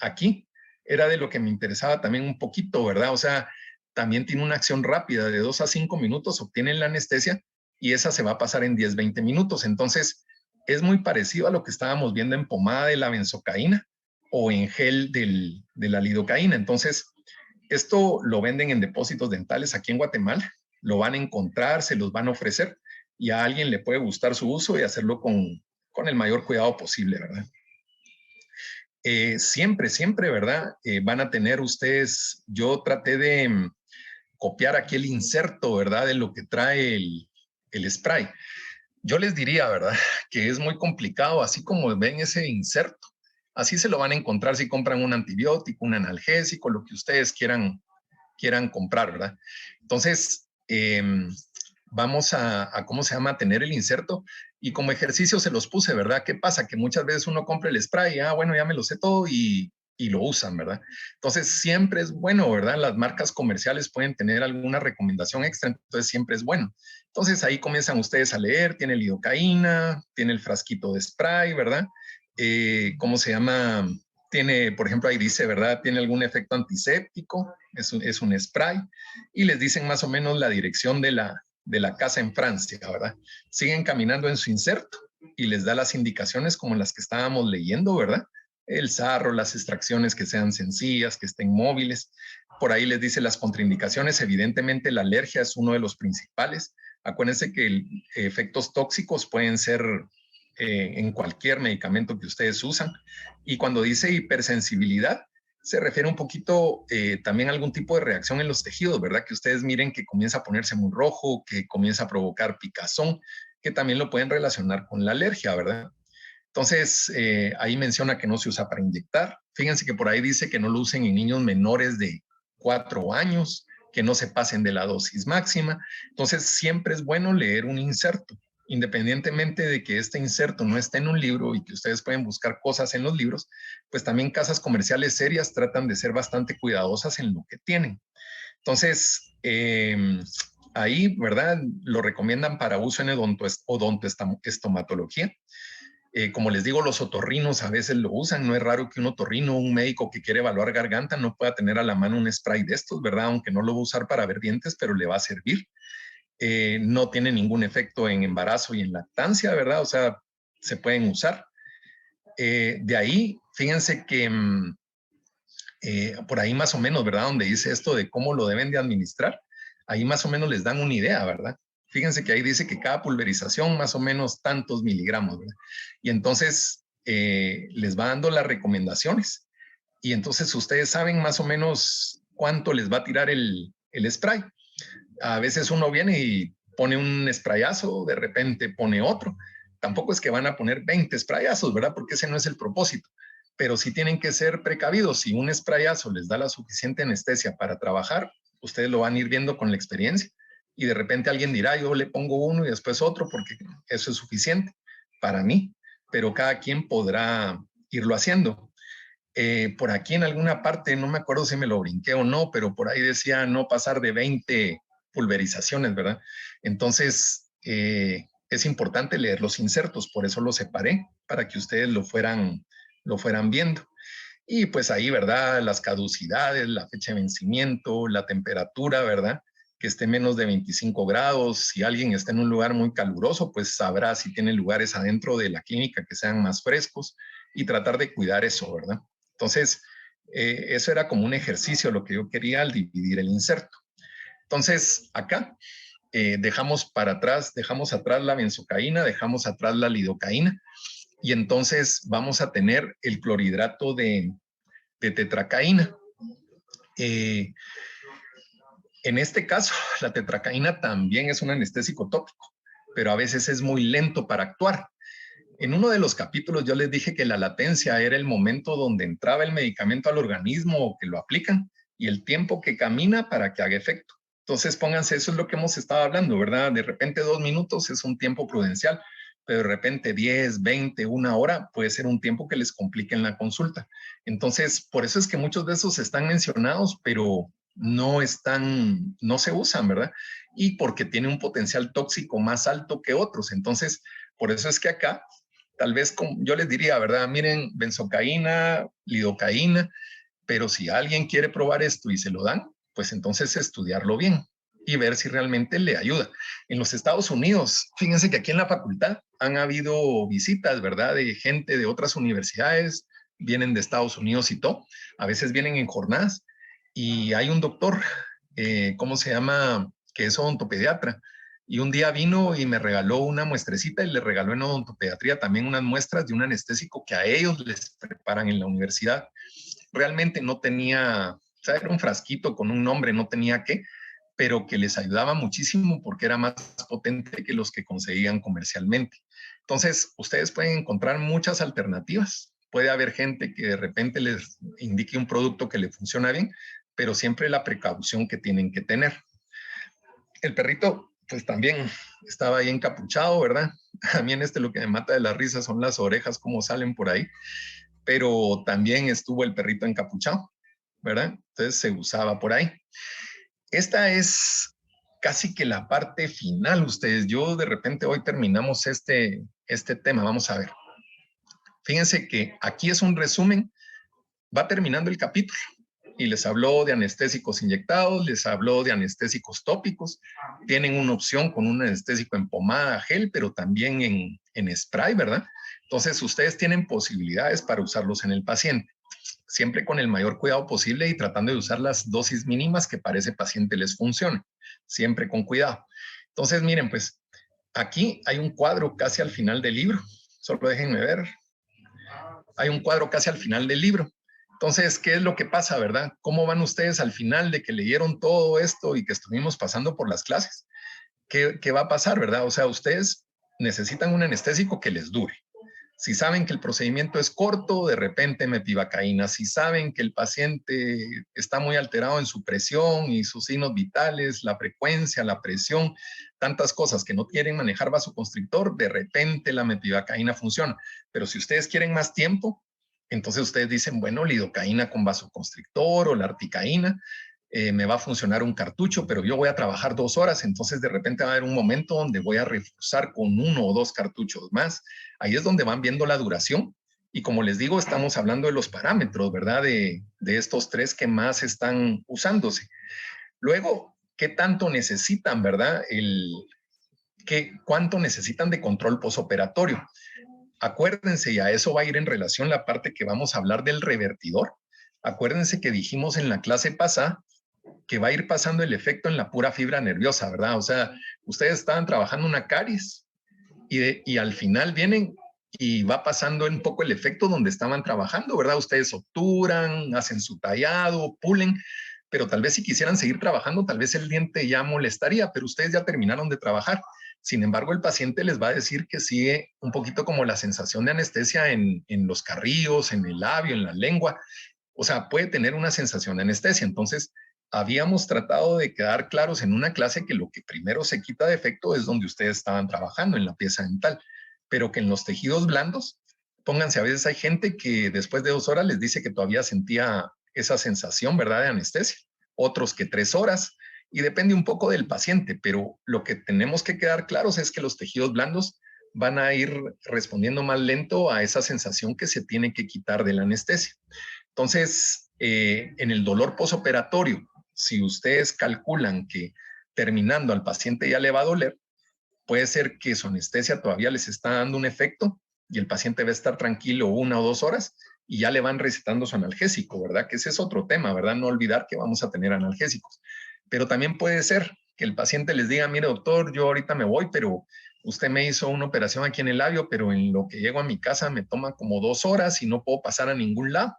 aquí era de lo que me interesaba también un poquito, ¿verdad? O sea, también tiene una acción rápida de 2 a 5 minutos, obtienen la anestesia y esa se va a pasar en 10, 20 minutos. Entonces, es muy parecido a lo que estábamos viendo en pomada de la benzocaína o en gel de la lidocaína. Entonces, esto lo venden en depósitos dentales aquí en Guatemala, lo van a encontrar, se los van a ofrecer y a alguien le puede gustar su uso y hacerlo con el mayor cuidado posible, ¿verdad? Siempre, siempre, ¿verdad? Van a tener ustedes, yo traté de copiar aquí el inserto, ¿verdad? De lo que trae el spray. Yo les diría, ¿verdad? Que es muy complicado, así como ven ese inserto. Así se lo van a encontrar si compran un antibiótico, un analgésico, lo que ustedes quieran comprar, ¿verdad? Entonces, vamos a, ¿cómo se llama? Tener el inserto y como ejercicio se los puse, ¿verdad? ¿Qué pasa? Que muchas veces uno compra el spray, bueno, ya me lo sé todo y lo usan, ¿verdad? Entonces, siempre es bueno, ¿verdad? Las marcas comerciales pueden tener alguna recomendación extra, entonces siempre es bueno. Entonces, ahí comienzan ustedes a leer, tiene lidocaína, tiene el frasquito de spray, ¿verdad? ¿Cómo se llama? Tiene, por ejemplo, ahí dice, ¿verdad? Tiene algún efecto antiséptico, es un spray, y les dicen más o menos la dirección de la casa en Francia, ¿verdad? Siguen caminando en su inserto y les da las indicaciones como las que estábamos leyendo, ¿verdad? El sarro, las extracciones que sean sencillas, que estén móviles. Por ahí les dice las contraindicaciones. Evidentemente la alergia es uno de los principales. Acuérdense que efectos tóxicos pueden ser en cualquier medicamento que ustedes usan. Y cuando dice hipersensibilidad, se refiere un poquito también a algún tipo de reacción en los tejidos, ¿verdad? Que ustedes miren que comienza a ponerse muy rojo, que comienza a provocar picazón, que también lo pueden relacionar con la alergia, ¿verdad? Entonces, ahí menciona que no se usa para inyectar. Fíjense que por ahí dice que no lo usen en niños menores de 4 años, que no se pasen de la dosis máxima. Entonces, siempre es bueno leer un inserto, independientemente de que este inserto no esté en un libro y que ustedes pueden buscar cosas en los libros, pues también casas comerciales serias tratan de ser bastante cuidadosas en lo que tienen. Entonces, ahí, ¿verdad? Lo recomiendan para uso en odontoestomatología. Como les digo, los otorrinos a veces lo usan. No es raro que un otorrino, un médico que quiere evaluar garganta, no pueda tener a la mano un spray de estos, ¿verdad? Aunque no lo va a usar para ver dientes, pero le va a servir. No tiene ningún efecto en embarazo y en lactancia, ¿verdad? O sea, se pueden usar. De ahí, fíjense que por ahí más o menos, ¿verdad? Donde dice esto de cómo lo deben de administrar, ahí más o menos les dan una idea, ¿verdad? Fíjense que ahí dice que cada pulverización más o menos tantos miligramos, ¿verdad? Y entonces les va dando las recomendaciones. Y entonces ustedes saben más o menos cuánto les va a tirar el spray. A veces uno viene y pone un sprayazo, de repente pone otro. Tampoco es que van a poner 20 sprayazos, ¿verdad? Porque ese no es el propósito. Pero sí tienen que ser precavidos. Si un sprayazo les da la suficiente anestesia para trabajar, ustedes lo van a ir viendo con la experiencia. Y de repente alguien dirá, yo le pongo uno y después otro porque eso es suficiente para mí. Pero cada quien podrá irlo haciendo. Por aquí en alguna parte, no me acuerdo si me lo brinqué o no, pero por ahí decía no pasar de 20 pulverizaciones, ¿verdad? Entonces, es importante leer los insertos, por eso los separé, para que ustedes lo fueran viendo. Y pues ahí, ¿verdad? Las caducidades, la fecha de vencimiento, la temperatura, ¿verdad? Que esté menos de 25 grados. Si alguien está en un lugar muy caluroso, pues sabrá si tiene lugares adentro de la clínica que sean más frescos y tratar de cuidar eso, ¿verdad? Entonces, eso era como un ejercicio lo que yo quería al dividir el inserto. Entonces, acá dejamos atrás la benzocaína, dejamos atrás la lidocaína y entonces vamos a tener el clorhidrato de tetracaína. Eh, en este caso, la tetracaína también es un anestésico tópico, pero a veces es muy lento para actuar. En uno de los capítulos yo les dije que la latencia era el momento donde entraba el medicamento al organismo o que lo aplican y el tiempo que camina para que haga efecto. Entonces pónganse, eso es lo que hemos estado hablando, ¿verdad? De repente 2 minutos es un tiempo prudencial, pero de repente 10, 20, una hora puede ser un tiempo que les complique en la consulta. Entonces, por eso es que muchos de esos están mencionados, pero no se usan, ¿verdad? Y porque tiene un potencial tóxico más alto que otros. Entonces, por eso es que acá tal vez yo les diría, ¿verdad? Miren, benzocaína, lidocaína, Pero si alguien quiere probar esto y se lo dan, pues entonces estudiarlo bien y ver si realmente le ayuda. En los Estados Unidos, fíjense que aquí en la facultad han habido visitas, ¿verdad? De gente de otras universidades, vienen de Estados Unidos y todo. A veces vienen en jornadas y hay un doctor, ¿cómo se llama? Que es odontopediatra. Y un día vino y me regaló una muestrecita y le regaló en odontopediatría también unas muestras de un anestésico que a ellos les preparan en la universidad. Realmente no tenía, o sea, era un frasquito con un nombre, no tenía qué, pero que les ayudaba muchísimo porque era más potente que los que conseguían comercialmente. Entonces, ustedes pueden encontrar muchas alternativas. Puede haber gente que de repente les indique un producto que le funciona bien, pero siempre la precaución que tienen que tener. El perrito, pues también estaba ahí encapuchado, ¿verdad? A mí en lo que me mata de la risa son las orejas, como salen por ahí, pero también estuvo el perrito encapuchado, ¿verdad? Entonces se usaba por ahí. Esta es casi que la parte final, ustedes. Yo de repente hoy terminamos este tema. Vamos a ver. Fíjense que aquí es un resumen. Va terminando el capítulo y les habló de anestésicos inyectados, les habló de anestésicos tópicos. Tienen una opción con un anestésico en pomada, gel, pero también en spray, ¿verdad? Entonces ustedes tienen posibilidades para usarlos en el paciente, siempre con el mayor cuidado posible y tratando de usar las dosis mínimas que para ese paciente les funcione, siempre con cuidado. Entonces, miren, pues aquí hay un cuadro casi al final del libro, solo déjenme ver, hay un cuadro casi al final del libro. Entonces, ¿qué es lo que pasa, verdad? ¿Cómo van ustedes al final de que leyeron todo esto y que estuvimos pasando por las clases? ¿Qué va a pasar, verdad? O sea, ustedes necesitan un anestésico que les dure. Si saben que el procedimiento es corto, de repente metivacaína. Si saben que el paciente está muy alterado en su presión y sus signos vitales, la frecuencia, la presión, tantas cosas que no quieren manejar vasoconstrictor, de repente la metivacaína funciona. Pero si ustedes quieren más tiempo, entonces ustedes dicen, bueno, lidocaína con vasoconstrictor o la articaína, me va a funcionar un cartucho, pero yo voy a trabajar 2 horas, entonces de repente va a haber un momento donde voy a reforzar con 1 o 2 cartuchos más. Ahí es donde van viendo la duración. Y como les digo, estamos hablando de los parámetros, ¿verdad? De estos 3 que más están usándose. Luego, ¿qué tanto necesitan, verdad? ¿Cuánto necesitan de control posoperatorio? Acuérdense, y a eso va a ir en relación la parte que vamos a hablar del revertidor. Acuérdense que dijimos en la clase pasada que va a ir pasando el efecto en la pura fibra nerviosa, ¿verdad? O sea, ustedes estaban trabajando una caries y al final vienen y va pasando un poco el efecto donde estaban trabajando, ¿verdad? Ustedes obturan, hacen su tallado, pulen, pero tal vez si quisieran seguir trabajando, tal vez el diente ya molestaría, pero ustedes ya terminaron de trabajar. Sin embargo, el paciente les va a decir que sigue un poquito como la sensación de anestesia en los carrillos, en el labio, en la lengua. O sea, puede tener una sensación de anestesia. Entonces, habíamos tratado de quedar claros en una clase que lo que primero se quita de efecto es donde ustedes estaban trabajando, en la pieza dental, pero que en los tejidos blandos, pónganse, a veces hay gente que después de 2 horas les dice que todavía sentía esa sensación, ¿verdad?, de anestesia, otros que 3 horas, y depende un poco del paciente, pero lo que tenemos que quedar claros es que los tejidos blandos van a ir respondiendo más lento a esa sensación que se tiene que quitar de la anestesia. Entonces, en el dolor posoperatorio, si ustedes calculan que terminando al paciente ya le va a doler, puede ser que su anestesia todavía les está dando un efecto y el paciente va a estar tranquilo 1 o 2 horas y ya le van recetando su analgésico, ¿verdad? Que ese es otro tema, ¿verdad? No olvidar que vamos a tener analgésicos. Pero también puede ser que el paciente les diga, mire doctor, yo ahorita me voy, pero usted me hizo una operación aquí en el labio, pero en lo que llego a mi casa me toma como 2 horas y no puedo pasar a ningún lado.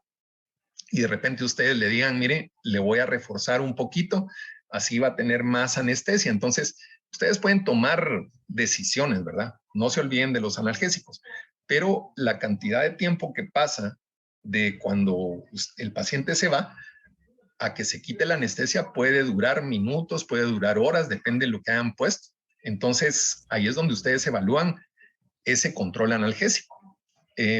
Y de repente ustedes le digan, mire, le voy a reforzar un poquito, así va a tener más anestesia. Entonces, ustedes pueden tomar decisiones, ¿verdad? No se olviden de los analgésicos, pero la cantidad de tiempo que pasa de cuando el paciente se va a que se quite la anestesia puede durar minutos, puede durar horas, depende de lo que hayan puesto. Entonces, ahí es donde ustedes evalúan ese control analgésico.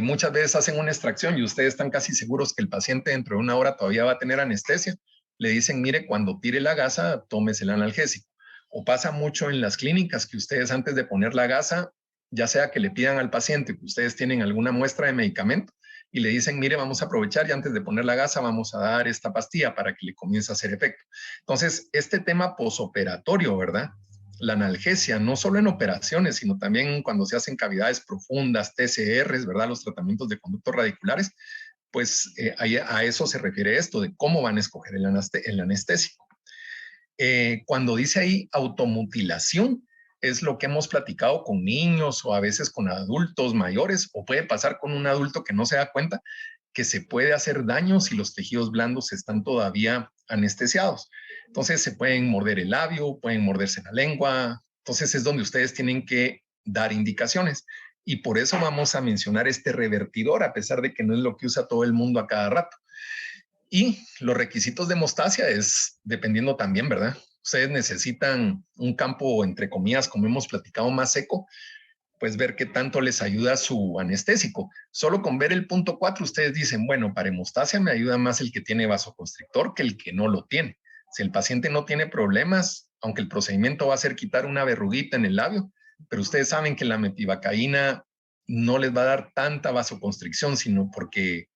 Muchas veces hacen una extracción y ustedes están casi seguros que el paciente dentro de 1 hora todavía va a tener anestesia. Le dicen, mire, cuando tire la gasa, tómese el analgésico. O pasa mucho en las clínicas que ustedes antes de poner la gasa, ya sea que le pidan al paciente que ustedes tienen alguna muestra de medicamento, y le dicen, mire, vamos a aprovechar y antes de poner la gasa vamos a dar esta pastilla para que le comience a hacer efecto. Entonces, este tema posoperatorio, ¿verdad? La analgesia, no solo en operaciones, sino también cuando se hacen cavidades profundas, TCRs, ¿verdad? Los tratamientos de conductos radiculares, pues a eso se refiere esto, de cómo van a escoger el anestésico. Cuando dice ahí automutilación, es lo que hemos platicado con niños o a veces con adultos mayores, o puede pasar con un adulto que no se da cuenta que se puede hacer daño si los tejidos blandos están todavía anestesiados. Entonces se pueden morder el labio, pueden morderse la lengua. Entonces es donde ustedes tienen que dar indicaciones. Y por eso vamos a mencionar este revertidor, a pesar de que no es lo que usa todo el mundo a cada rato. Y los requisitos de hemostasia es dependiendo también, ¿verdad? Ustedes necesitan un campo, entre comillas, como hemos platicado, más seco, pues ver qué tanto les ayuda su anestésico. Solo con ver el punto 4, ustedes dicen, bueno, para hemostasia me ayuda más el que tiene vasoconstrictor que el que no lo tiene. Si el paciente no tiene problemas, aunque el procedimiento va a ser quitar una verruguita en el labio, pero ustedes saben que la metivacaína no les va a dar tanta vasoconstricción, sino porque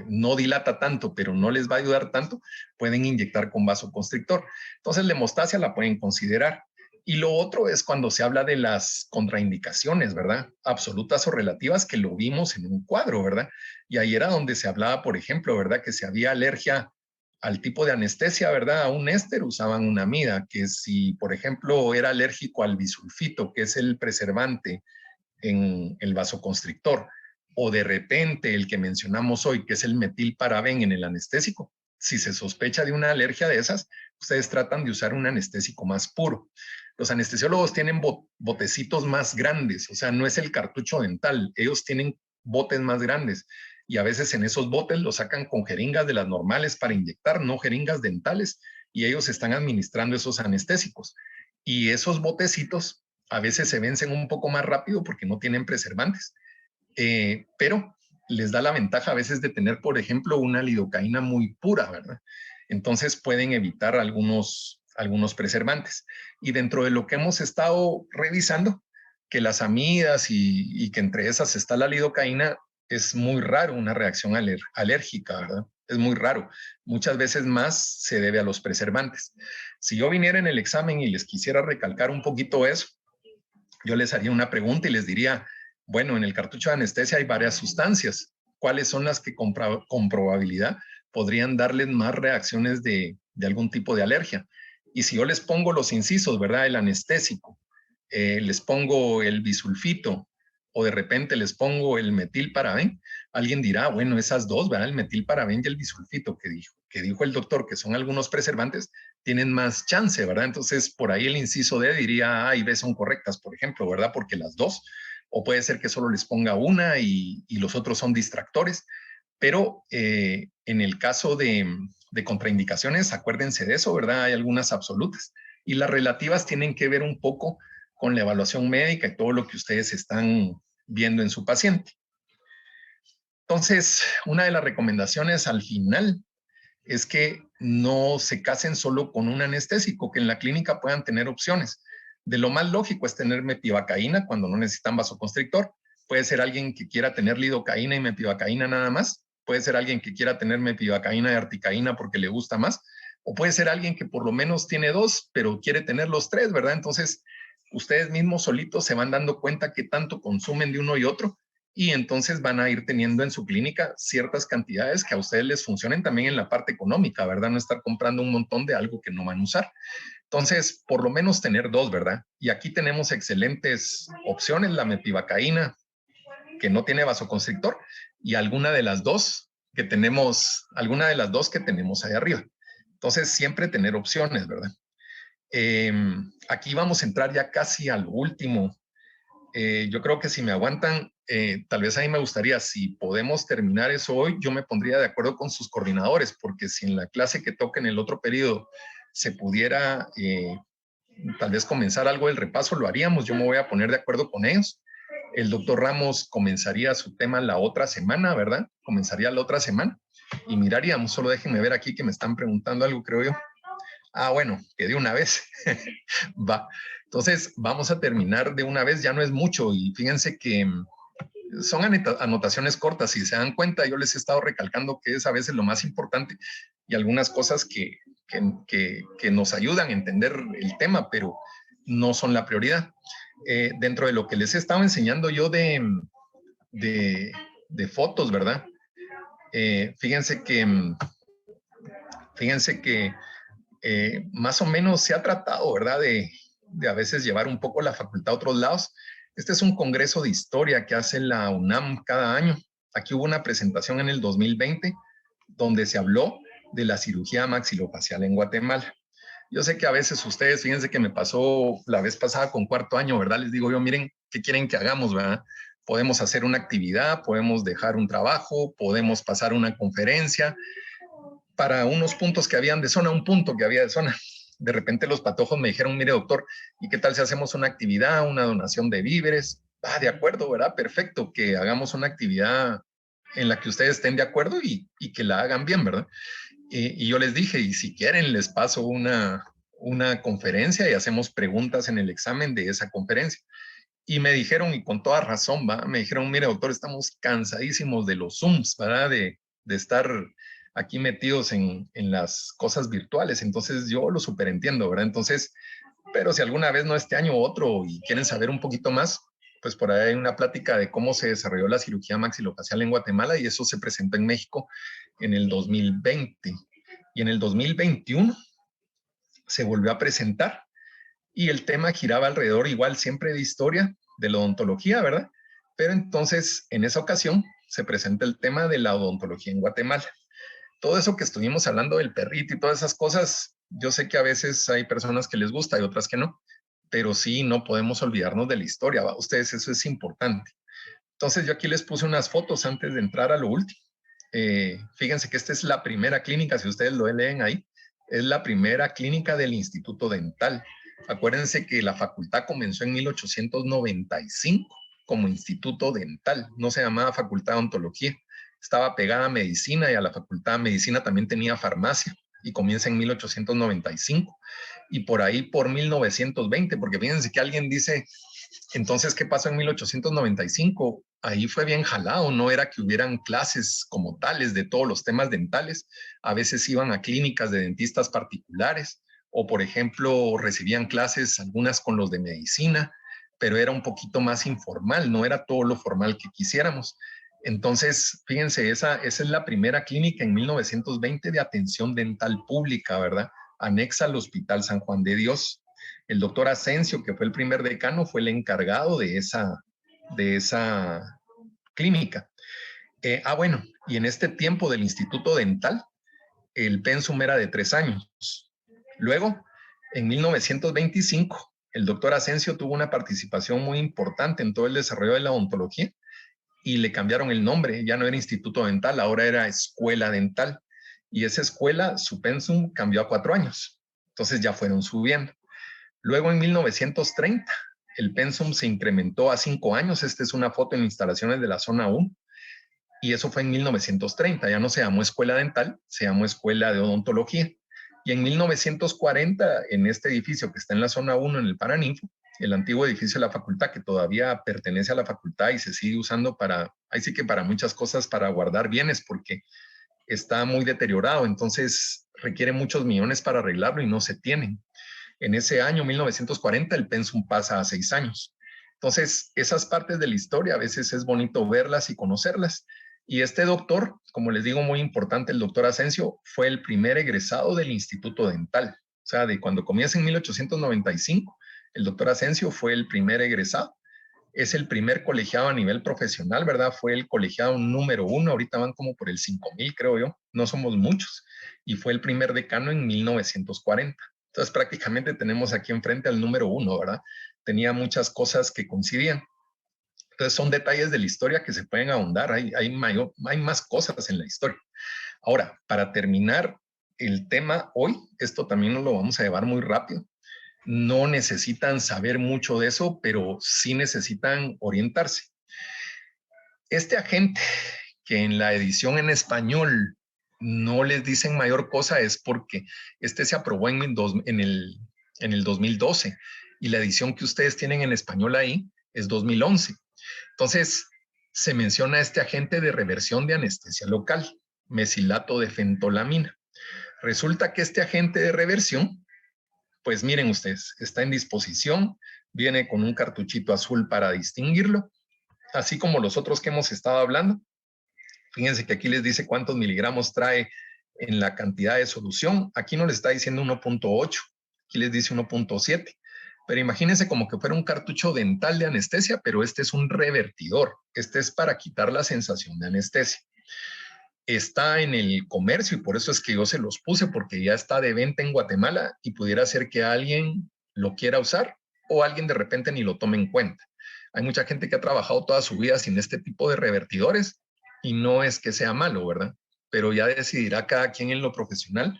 no dilata tanto, pero no les va a ayudar tanto, pueden inyectar con vasoconstrictor. Entonces la hemostasia la pueden considerar. Y lo otro es cuando se habla de las contraindicaciones, ¿verdad? Absolutas o relativas, que lo vimos en un cuadro, ¿verdad? Y ahí era donde se hablaba, por ejemplo, ¿verdad? Que si había alergia al tipo de anestesia, ¿verdad? A un éster usaban una amida, que si, por ejemplo, era alérgico al bisulfito, que es el preservante en el vasoconstrictor, o de repente el que mencionamos hoy, que es el metilparabén en el anestésico, si se sospecha de una alergia de esas, ustedes tratan de usar un anestésico más puro. Los anestesiólogos tienen botecitos más grandes, o sea, no es el cartucho dental, ellos tienen botes más grandes y a veces en esos botes los sacan con jeringas de las normales para inyectar, no jeringas dentales, y ellos están administrando esos anestésicos. Y esos botecitos a veces se vencen un poco más rápido porque no tienen preservantes, pero les da la ventaja a veces de tener, por ejemplo, una lidocaína muy pura, ¿verdad? Entonces pueden evitar algunos preservantes. Y dentro de lo que hemos estado revisando, que las amidas y que entre esas está la lidocaína, es muy raro una reacción alérgica, ¿verdad? Es muy raro. Muchas veces más se debe a los preservantes. Si yo viniera en el examen y les quisiera recalcar un poquito eso, yo les haría una pregunta y les diría, bueno, en el cartucho de anestesia hay varias sustancias. ¿Cuáles son las que con probabilidad podrían darles más reacciones de algún tipo de alergia? Y si yo les pongo los incisos, ¿verdad? El anestésico, les pongo el bisulfito o de repente les pongo el metilparabén, alguien dirá, bueno, esas dos, ¿verdad? El metilparabén y el bisulfito que dijo el doctor que son algunos preservantes, tienen más chance, ¿verdad? Entonces, por ahí el inciso D diría A y B son correctas, por ejemplo, ¿verdad? Porque las dos, o puede ser que solo les ponga una y los otros son distractores, pero en el caso de contraindicaciones, acuérdense de eso, ¿verdad? Hay algunas absolutas y las relativas tienen que ver un poco con la evaluación médica y todo lo que ustedes están viendo en su paciente. Entonces, una de las recomendaciones al final es que no se casen solo con un anestésico, que en la clínica puedan tener opciones. De lo más lógico es tener metivacaína cuando no necesitan vasoconstrictor. Puede ser alguien que quiera tener lidocaína y metivacaína nada más. Puede ser alguien que quiera tener metivacaína y articaína porque le gusta más. O puede ser alguien que por lo menos tiene dos, pero quiere tener los tres, ¿verdad? Entonces, ustedes mismos solitos se van dando cuenta qué tanto consumen de uno y otro y entonces van a ir teniendo en su clínica ciertas cantidades que a ustedes les funcionen también en la parte económica, ¿verdad? No estar comprando un montón de algo que no van a usar. Entonces, por lo menos tener dos, ¿verdad? Y aquí tenemos excelentes opciones, la metivacaína, que no tiene vasoconstrictor, y alguna de las dos que tenemos ahí arriba. Entonces, siempre tener opciones, ¿verdad? Aquí vamos a entrar ya casi al último. Yo creo que si me aguantan, tal vez ahí me gustaría, si podemos terminar eso hoy, yo me pondría de acuerdo con sus coordinadores, porque si en la clase que toque en el otro periodo se pudiera tal vez comenzar algo del repaso, lo haríamos. Yo me voy a poner de acuerdo con ellos. El doctor Ramos comenzaría su tema la otra semana, ¿verdad? Comenzaría la otra semana y miraríamos. Solo déjenme ver aquí que me están preguntando algo, creo yo. Ah, bueno, que de una vez. Va. Entonces, vamos a terminar de una vez, ya no es mucho. Y fíjense que son anotaciones cortas. Si se dan cuenta, yo les he estado recalcando que es a veces lo más importante y algunas cosas que nos ayudan a entender el tema, pero no son la prioridad. Dentro de lo que les he estado enseñando yo de fotos, ¿verdad? Fíjense que más o menos se ha tratado, ¿verdad? De a veces llevar un poco la facultad a otros lados. Este es un congreso de historia que hace la UNAM cada año. Aquí hubo una presentación en el 2020 donde se habló de la cirugía maxilofacial en Guatemala. Yo sé que a veces ustedes, fíjense que me pasó la vez pasada con cuarto año, ¿verdad? Les digo yo, miren, ¿qué quieren que hagamos, verdad? Podemos hacer una actividad, podemos dejar un trabajo, podemos pasar una conferencia. Para unos puntos que habían de zona, un punto que había de zona. De repente los patojos me dijeron, mire doctor, ¿y qué tal si hacemos una actividad, una donación de víveres? Ah, de acuerdo, ¿verdad? Perfecto, que hagamos una actividad en la que ustedes estén de acuerdo y que la hagan bien, ¿verdad? Y yo les dije, y si quieren les paso una conferencia y hacemos preguntas en el examen de esa conferencia. Y me dijeron, y con toda razón, ¿va? Me dijeron, mire doctor, estamos cansadísimos de los Zooms, ¿verdad? De estar aquí metidos en las cosas virtuales. Entonces yo lo superentiendo, ¿verdad? Entonces, pero si alguna vez no este año o otro y quieren saber un poquito más, pues por ahí hay una plática de cómo se desarrolló la cirugía maxilofacial en Guatemala y eso se presentó en México en el 2020. Y en el 2021 se volvió a presentar y el tema giraba alrededor igual siempre de historia, de la odontología, ¿verdad? Pero entonces en esa ocasión se presenta el tema de la odontología en Guatemala. Todo eso que estuvimos hablando del perrito y todas esas cosas, yo sé que a veces hay personas que les gusta y otras que no, pero sí no podemos olvidarnos de la historia, ¿va? Ustedes, eso es importante. Entonces yo aquí les puse unas fotos antes de entrar a lo último. Fíjense que esta es la primera clínica, si ustedes lo leen ahí, es la primera clínica del Instituto Dental. Acuérdense que la facultad comenzó en 1895 como Instituto Dental, no se llamaba Facultad de Odontología. Estaba pegada a medicina y a la facultad de medicina también tenía farmacia y comienza en 1895 y por ahí por 1920, porque fíjense que alguien dice, entonces, ¿qué pasó en 1895? Ahí fue bien jalado, no era que hubieran clases como tales de todos los temas dentales, a veces iban a clínicas de dentistas particulares o, por ejemplo, recibían clases algunas con los de medicina, pero era un poquito más informal, no era todo lo formal que quisiéramos. Entonces, fíjense, esa es la primera clínica en 1920 de atención dental pública, ¿verdad? Anexa al Hospital San Juan de Dios. El doctor Asensio, que fue el primer decano, fue el encargado de esa clínica. Bueno, y en este tiempo del Instituto Dental, el pensum era de 3 años. Luego, en 1925, el doctor Asensio tuvo una participación muy importante en todo el desarrollo de la odontología y le cambiaron el nombre, ya no era Instituto Dental, ahora era Escuela Dental. Y esa escuela, su pensum cambió a 4 años. Entonces ya fueron subiendo. Luego en 1930 el pensum se incrementó a 5 años. Esta es una foto en instalaciones de la zona 1 y eso fue en 1930. Ya no se llamó escuela dental, se llamó escuela de odontología. Y en 1940 en este edificio que está en la zona 1 en el Paraninfo, el antiguo edificio de la facultad que todavía pertenece a la facultad y se sigue usando para, ahí sí que para muchas cosas, para guardar bienes porque está muy deteriorado, entonces requiere muchos millones para arreglarlo y no se tienen. En ese año, 1940, el pensum pasa a 6 años. Entonces, esas partes de la historia a veces es bonito verlas y conocerlas. Y este doctor, como les digo, muy importante, el doctor Asensio, fue el primer egresado del Instituto Dental. O sea, de cuando comienza en 1895, el doctor Asensio fue el primer egresado. Es el primer colegiado a nivel profesional, ¿verdad? Fue el colegiado número 1, ahorita van como por el 5,000, creo yo, no somos muchos. Y fue el primer decano en 1940. Entonces prácticamente tenemos aquí enfrente al número 1, ¿verdad? Tenía muchas cosas que coincidían. Entonces son detalles de la historia que se pueden ahondar, hay más cosas en la historia. Ahora, para terminar el tema hoy, esto también nos lo vamos a llevar muy rápido. No necesitan saber mucho de eso, pero sí necesitan orientarse. Este agente que en la edición en español no les dicen mayor cosa es porque este se aprobó en el 2012 y la edición que ustedes tienen en español ahí es 2011. Entonces, se menciona este agente de reversión de anestesia local, mesilato de fentolamina. Resulta que este agente de reversión, pues miren ustedes, está en disposición, viene con un cartuchito azul para distinguirlo, así como los otros que hemos estado hablando. Fíjense que aquí les dice cuántos miligramos trae en la cantidad de solución. Aquí no les está diciendo 1.8, aquí les dice 1.7. Pero imagínense como que fuera un cartucho dental de anestesia, pero este es un revertidor. Este es para quitar la sensación de anestesia. Está en el comercio y por eso es que yo se los puse, porque ya está de venta en Guatemala y pudiera ser que alguien lo quiera usar o alguien de repente ni lo tome en cuenta. Hay mucha gente que ha trabajado toda su vida sin este tipo de revertidores y no es que sea malo, ¿verdad? Pero ya decidirá cada quien en lo profesional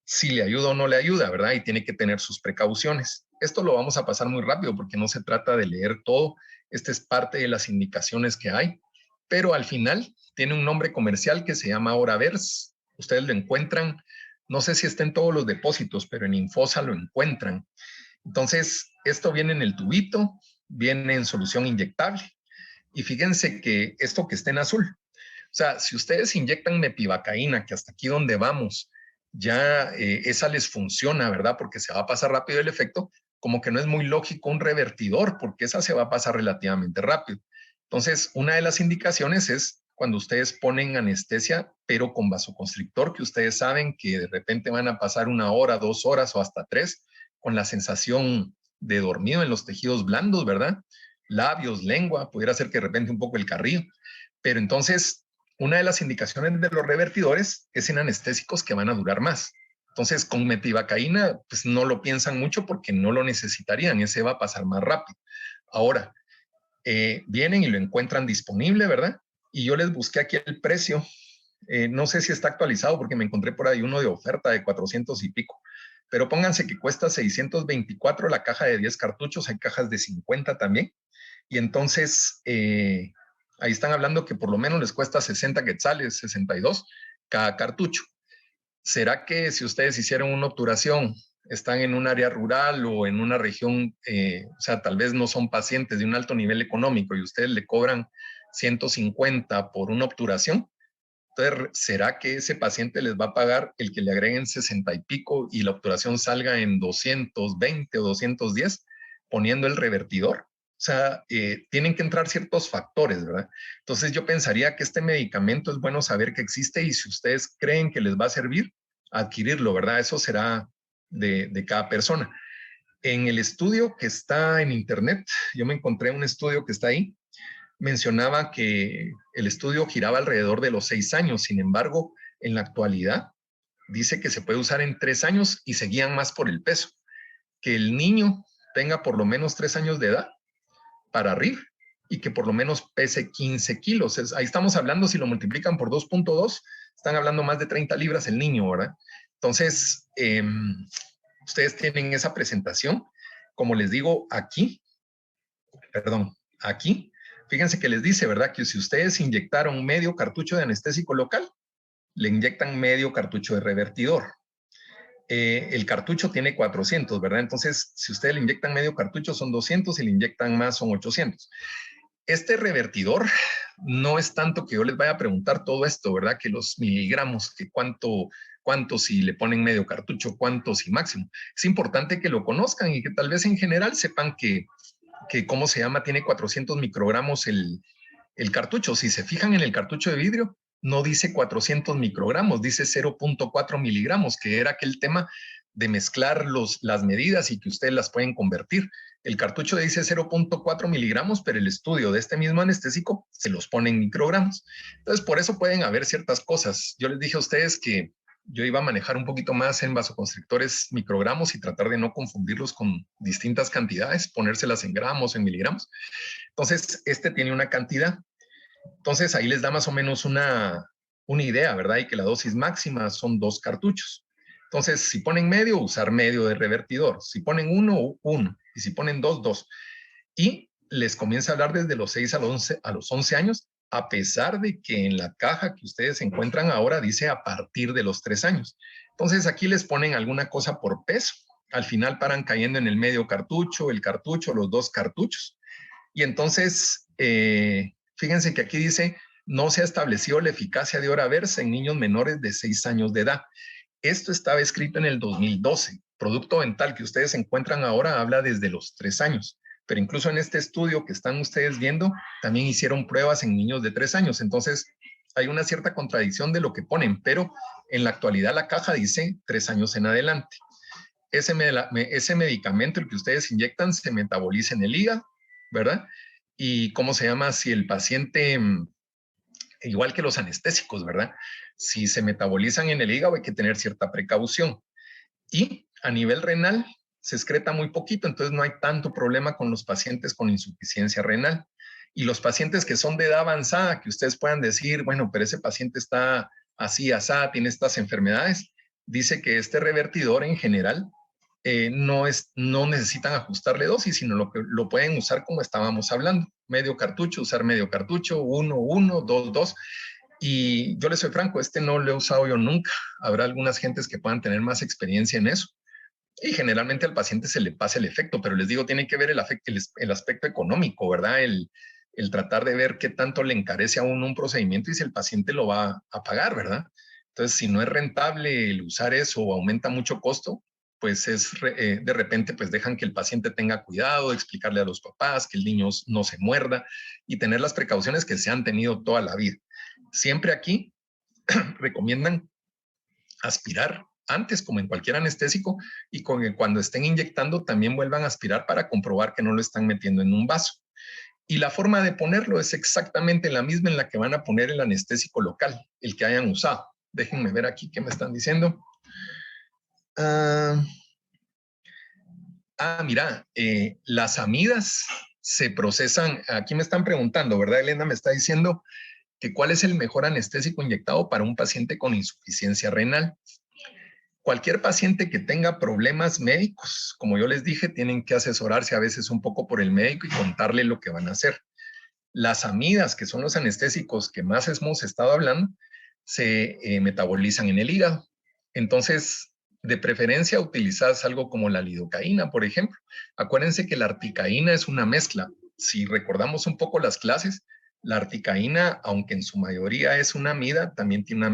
si le ayuda o no le ayuda, ¿verdad? Y tiene que tener sus precauciones. Esto lo vamos a pasar muy rápido porque no se trata de leer todo. Esta es parte de las indicaciones que hay, pero al final tiene un nombre comercial que se llama Oraverse. Ustedes lo encuentran, no sé si está en todos los depósitos, pero en Infosa lo encuentran. Entonces, esto viene en el tubito, viene en solución inyectable. Y fíjense que esto que está en azul, o sea, si ustedes inyectan mepivacaína, que hasta aquí donde vamos, ya esa les funciona, ¿verdad? Porque se va a pasar rápido el efecto, como que no es muy lógico un revertidor, porque esa se va a pasar relativamente rápido. Entonces, una de las indicaciones es cuando ustedes ponen anestesia, pero con vasoconstrictor, que ustedes saben que de repente van a pasar 1 hora, 2 horas o hasta 3, con la sensación de dormido en los tejidos blandos, ¿verdad? Labios, lengua, pudiera ser que de repente un poco el carrillo. Pero entonces, una de las indicaciones de los revertidores es en anestésicos que van a durar más. Entonces, con metivacaína, pues no lo piensan mucho porque no lo necesitarían, ese va a pasar más rápido. Ahora, vienen y lo encuentran disponible, ¿verdad? Y yo les busqué aquí el precio. No sé si está actualizado porque me encontré por ahí uno de oferta de 400 y pico. Pero pónganse que cuesta 624 la caja de 10 cartuchos, hay cajas de 50 también. Y entonces, ahí están hablando que por lo menos les cuesta 60 quetzales, 62 cada cartucho. ¿Será que si ustedes hicieron una obturación, están en un área rural o en una región, o sea, tal vez no son pacientes de un alto nivel económico y ustedes le cobran 150 por una obturación? Entonces, ¿será que ese paciente les va a pagar el que le agreguen 60 y pico y la obturación salga en 220 o 210 poniendo el revertidor? O sea, tienen que entrar ciertos factores, ¿verdad? Entonces yo pensaría que este medicamento es bueno saber que existe y si ustedes creen que les va a servir, adquirirlo, ¿verdad? Eso será de cada persona. En el estudio que está en internet, yo me encontré un estudio que está ahí, mencionaba que el estudio giraba alrededor de los 6 años, sin embargo, en la actualidad dice que se puede usar en 3 años y se guían más por el peso, que el niño tenga por lo menos 3 años de edad para arriba y que por lo menos pese 15 kilos. Ahí estamos hablando, si lo multiplican por 2.2, están hablando más de 30 libras el niño, ¿verdad? Entonces, ustedes tienen esa presentación. Como les digo, aquí, fíjense que les dice, ¿verdad? Que si ustedes inyectaron medio cartucho de anestésico local, le inyectan medio cartucho de revertidor. El cartucho tiene 400, ¿verdad? Entonces, si ustedes le inyectan medio cartucho son 200 y le inyectan más son 800. Este revertidor no es tanto que yo les vaya a preguntar todo esto, ¿verdad? Que los miligramos, que cuánto si le ponen medio cartucho, cuánto si máximo. Es importante que lo conozcan y que tal vez en general sepan que ¿cómo se llama? Tiene 400 microgramos el cartucho. Si se fijan en el cartucho de vidrio, no dice 400 microgramos, dice 0.4 miligramos, que era aquel tema de mezclar las medidas y que ustedes las pueden convertir. El cartucho dice 0.4 miligramos, pero el estudio de este mismo anestésico se los pone en microgramos. Entonces, por eso pueden haber ciertas cosas. Yo les dije a ustedes que yo iba a manejar un poquito más en vasoconstrictores microgramos y tratar de no confundirlos con distintas cantidades, ponérselas en gramos, en miligramos. Entonces, este tiene una cantidad. Entonces, ahí les da más o menos una idea, ¿verdad? Y que la dosis máxima son 2 cartuchos. Entonces, si ponen medio, usar medio de revertidor. Si ponen uno, uno. Y si ponen dos, dos. Y les comienza a hablar desde los 6 a los 11 años, a pesar de que en la caja que ustedes encuentran ahora dice a partir de los 3 años. Entonces, aquí les ponen alguna cosa por peso. Al final paran cayendo en el medio cartucho, el cartucho, los 2 cartuchos. Y entonces, Fíjense que aquí dice, no se ha establecido la eficacia de hora versa en niños menores de 6 años de edad. Esto estaba escrito en el 2012. Producto dental que ustedes encuentran ahora habla desde los 3 años. Pero incluso en este estudio que están ustedes viendo, también hicieron pruebas en niños de 3 años. Entonces, hay una cierta contradicción de lo que ponen, pero en la actualidad la caja dice 3 años en adelante. Ese medicamento, el que ustedes inyectan, se metaboliza en el hígado, ¿verdad? Y cómo se llama, si el paciente, igual que los anestésicos, ¿verdad? Si se metabolizan en el hígado hay que tener cierta precaución. Y a nivel renal se excreta muy poquito, entonces no hay tanto problema con los pacientes con insuficiencia renal. Y los pacientes que son de edad avanzada, que ustedes puedan decir, bueno, pero ese paciente está así, asá, tiene estas enfermedades, dice que este revertidor en general no necesitan ajustarle dosis, sino lo pueden usar como estábamos hablando. Medio cartucho, usar medio cartucho, 1, 2. Y yo les soy franco, este no lo he usado yo nunca. Habrá algunas gentes que puedan tener más experiencia en eso. Y generalmente al paciente se le pasa el efecto, pero les digo, tiene que ver el aspecto económico, ¿verdad? El tratar de ver qué tanto le encarece a uno un procedimiento y si el paciente lo va a pagar, ¿verdad? Entonces, si no es rentable el usar eso o aumenta mucho costo, pues de repente pues dejan que el paciente tenga cuidado, explicarle a los papás que el niño no se muerda y tener las precauciones que se han tenido toda la vida. Siempre aquí recomiendan aspirar antes, como en cualquier anestésico, y cuando estén inyectando también vuelvan a aspirar para comprobar que no lo están metiendo en un vaso. Y la forma de ponerlo es exactamente la misma en la que van a poner el anestésico local, el que hayan usado. Déjenme ver aquí qué me están diciendo. Mira, las amidas se procesan, aquí me están preguntando, ¿verdad? Elena me está diciendo que cuál es el mejor anestésico inyectado para un paciente con insuficiencia renal. Cualquier paciente que tenga problemas médicos, como yo les dije, tienen que asesorarse a veces un poco por el médico y contarle lo que van a hacer. Las amidas, que son los anestésicos que más hemos estado hablando, se metabolizan en el hígado. Entonces, de preferencia, utilizas algo como la lidocaína, por ejemplo. Acuérdense que la articaína es una mezcla. Si recordamos un poco las clases, la articaína, aunque en su mayoría es una amida, también tiene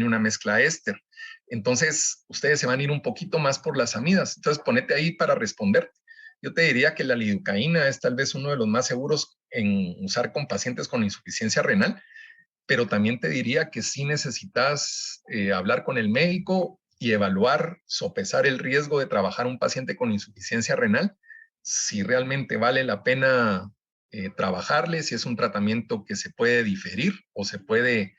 una mezcla éster. Entonces, ustedes se van a ir un poquito más por las amidas. Entonces, ponete ahí para responder. Yo te diría que la lidocaína es tal vez uno de los más seguros en usar con pacientes con insuficiencia renal, pero también te diría que sí necesitas hablar con el médico y evaluar, sopesar el riesgo de trabajar un paciente con insuficiencia renal, si realmente vale la pena trabajarle, si es un tratamiento que se puede diferir o se puede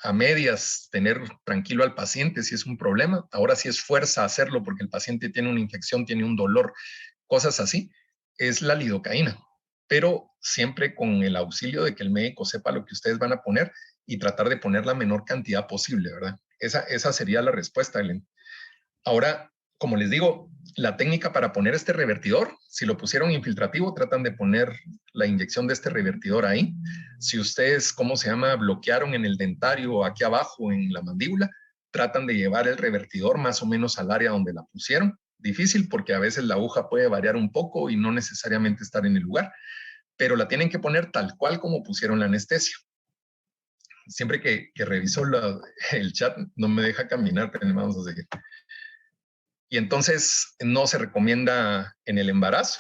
a medias tener tranquilo al paciente si es un problema. Ahora sí es fuerza hacerlo porque el paciente tiene una infección, tiene un dolor, cosas así, es la lidocaína, pero siempre con el auxilio de que el médico sepa lo que ustedes van a poner y tratar de poner la menor cantidad posible, ¿verdad? Esa sería la respuesta, Ellen. Ahora, como les digo, la técnica para poner este revertidor, si lo pusieron infiltrativo, tratan de poner la inyección de este revertidor ahí. Si ustedes, ¿cómo se llama?, bloquearon en el dentario o aquí abajo en la mandíbula, tratan de llevar el revertidor más o menos al área donde la pusieron. Difícil porque a veces la aguja puede variar un poco y no necesariamente estar en el lugar, pero la tienen que poner tal cual como pusieron la anestesia. Siempre que reviso el chat no me deja caminar, pero vamos a seguir. Y entonces no se recomienda en el embarazo.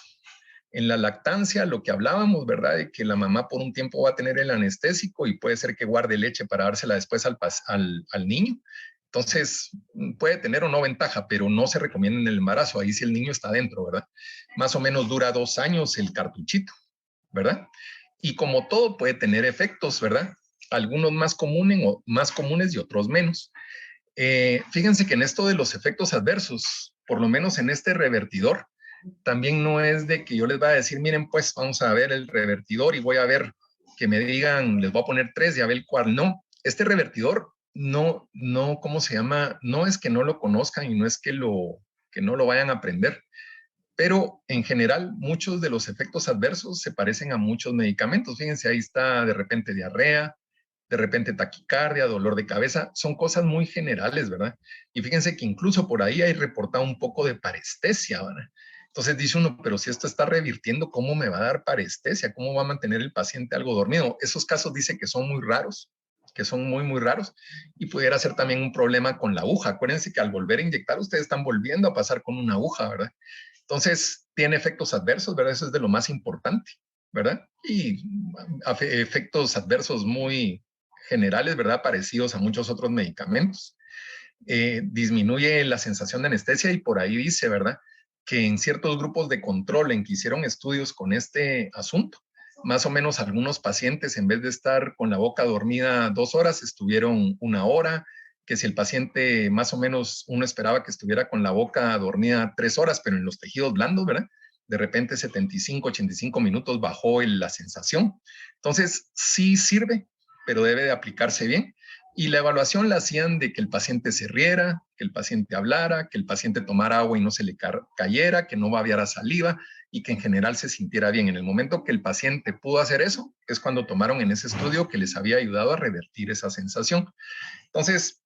En la lactancia, lo que hablábamos, ¿verdad? De que la mamá por un tiempo va a tener el anestésico y puede ser que guarde leche para dársela después al niño. Entonces, puede tener o no ventaja, pero no se recomienda en el embarazo. Ahí si el niño está dentro, ¿verdad? Más o menos dura 2 años el cartuchito, ¿verdad? Y como todo puede tener efectos, ¿verdad? Algunos más comunes y otros menos. Fíjense que en esto de los efectos adversos, por lo menos en este revertidor, también no es de que yo les vaya a decir, miren, pues vamos a ver el revertidor y voy a ver que me digan, les voy a poner 3 y a ver cuál. No, este revertidor ¿cómo se llama? No es que no lo conozcan y no es que no lo vayan a aprender, pero en general muchos de los efectos adversos se parecen a muchos medicamentos. Fíjense, ahí está de repente diarrea, de repente taquicardia, dolor de cabeza, son cosas muy generales, ¿verdad? Y fíjense que incluso por ahí hay reportado un poco de parestesia, ¿verdad? Entonces dice uno, pero si esto está revirtiendo, ¿cómo me va a dar parestesia? ¿Cómo va a mantener el paciente algo dormido? Esos casos dice que son muy raros, que son muy, muy raros, y pudiera ser también un problema con la aguja. Acuérdense que al volver a inyectar, ustedes están volviendo a pasar con una aguja, ¿verdad? Entonces, tiene efectos adversos, ¿verdad? Eso es de lo más importante, ¿verdad? Y efectos adversos muy generales, ¿verdad? Parecidos a muchos otros medicamentos. Disminuye la sensación de anestesia y por ahí dice, ¿verdad? Que en ciertos grupos de control en que hicieron estudios con este asunto, más o menos algunos pacientes en vez de estar con la boca dormida 2 horas, estuvieron 1 hora, que si el paciente más o menos uno esperaba que estuviera con la boca dormida 3 horas, pero en los tejidos blandos, ¿verdad? De repente 75, 85 minutos bajó la sensación. Entonces, sí sirve, pero debe de aplicarse bien. Y la evaluación la hacían de que el paciente se riera, que el paciente hablara, que el paciente tomara agua y no se le cayera, que no babiara saliva y que en general se sintiera bien. En el momento que el paciente pudo hacer eso, es cuando tomaron en ese estudio que les había ayudado a revertir esa sensación. Entonces,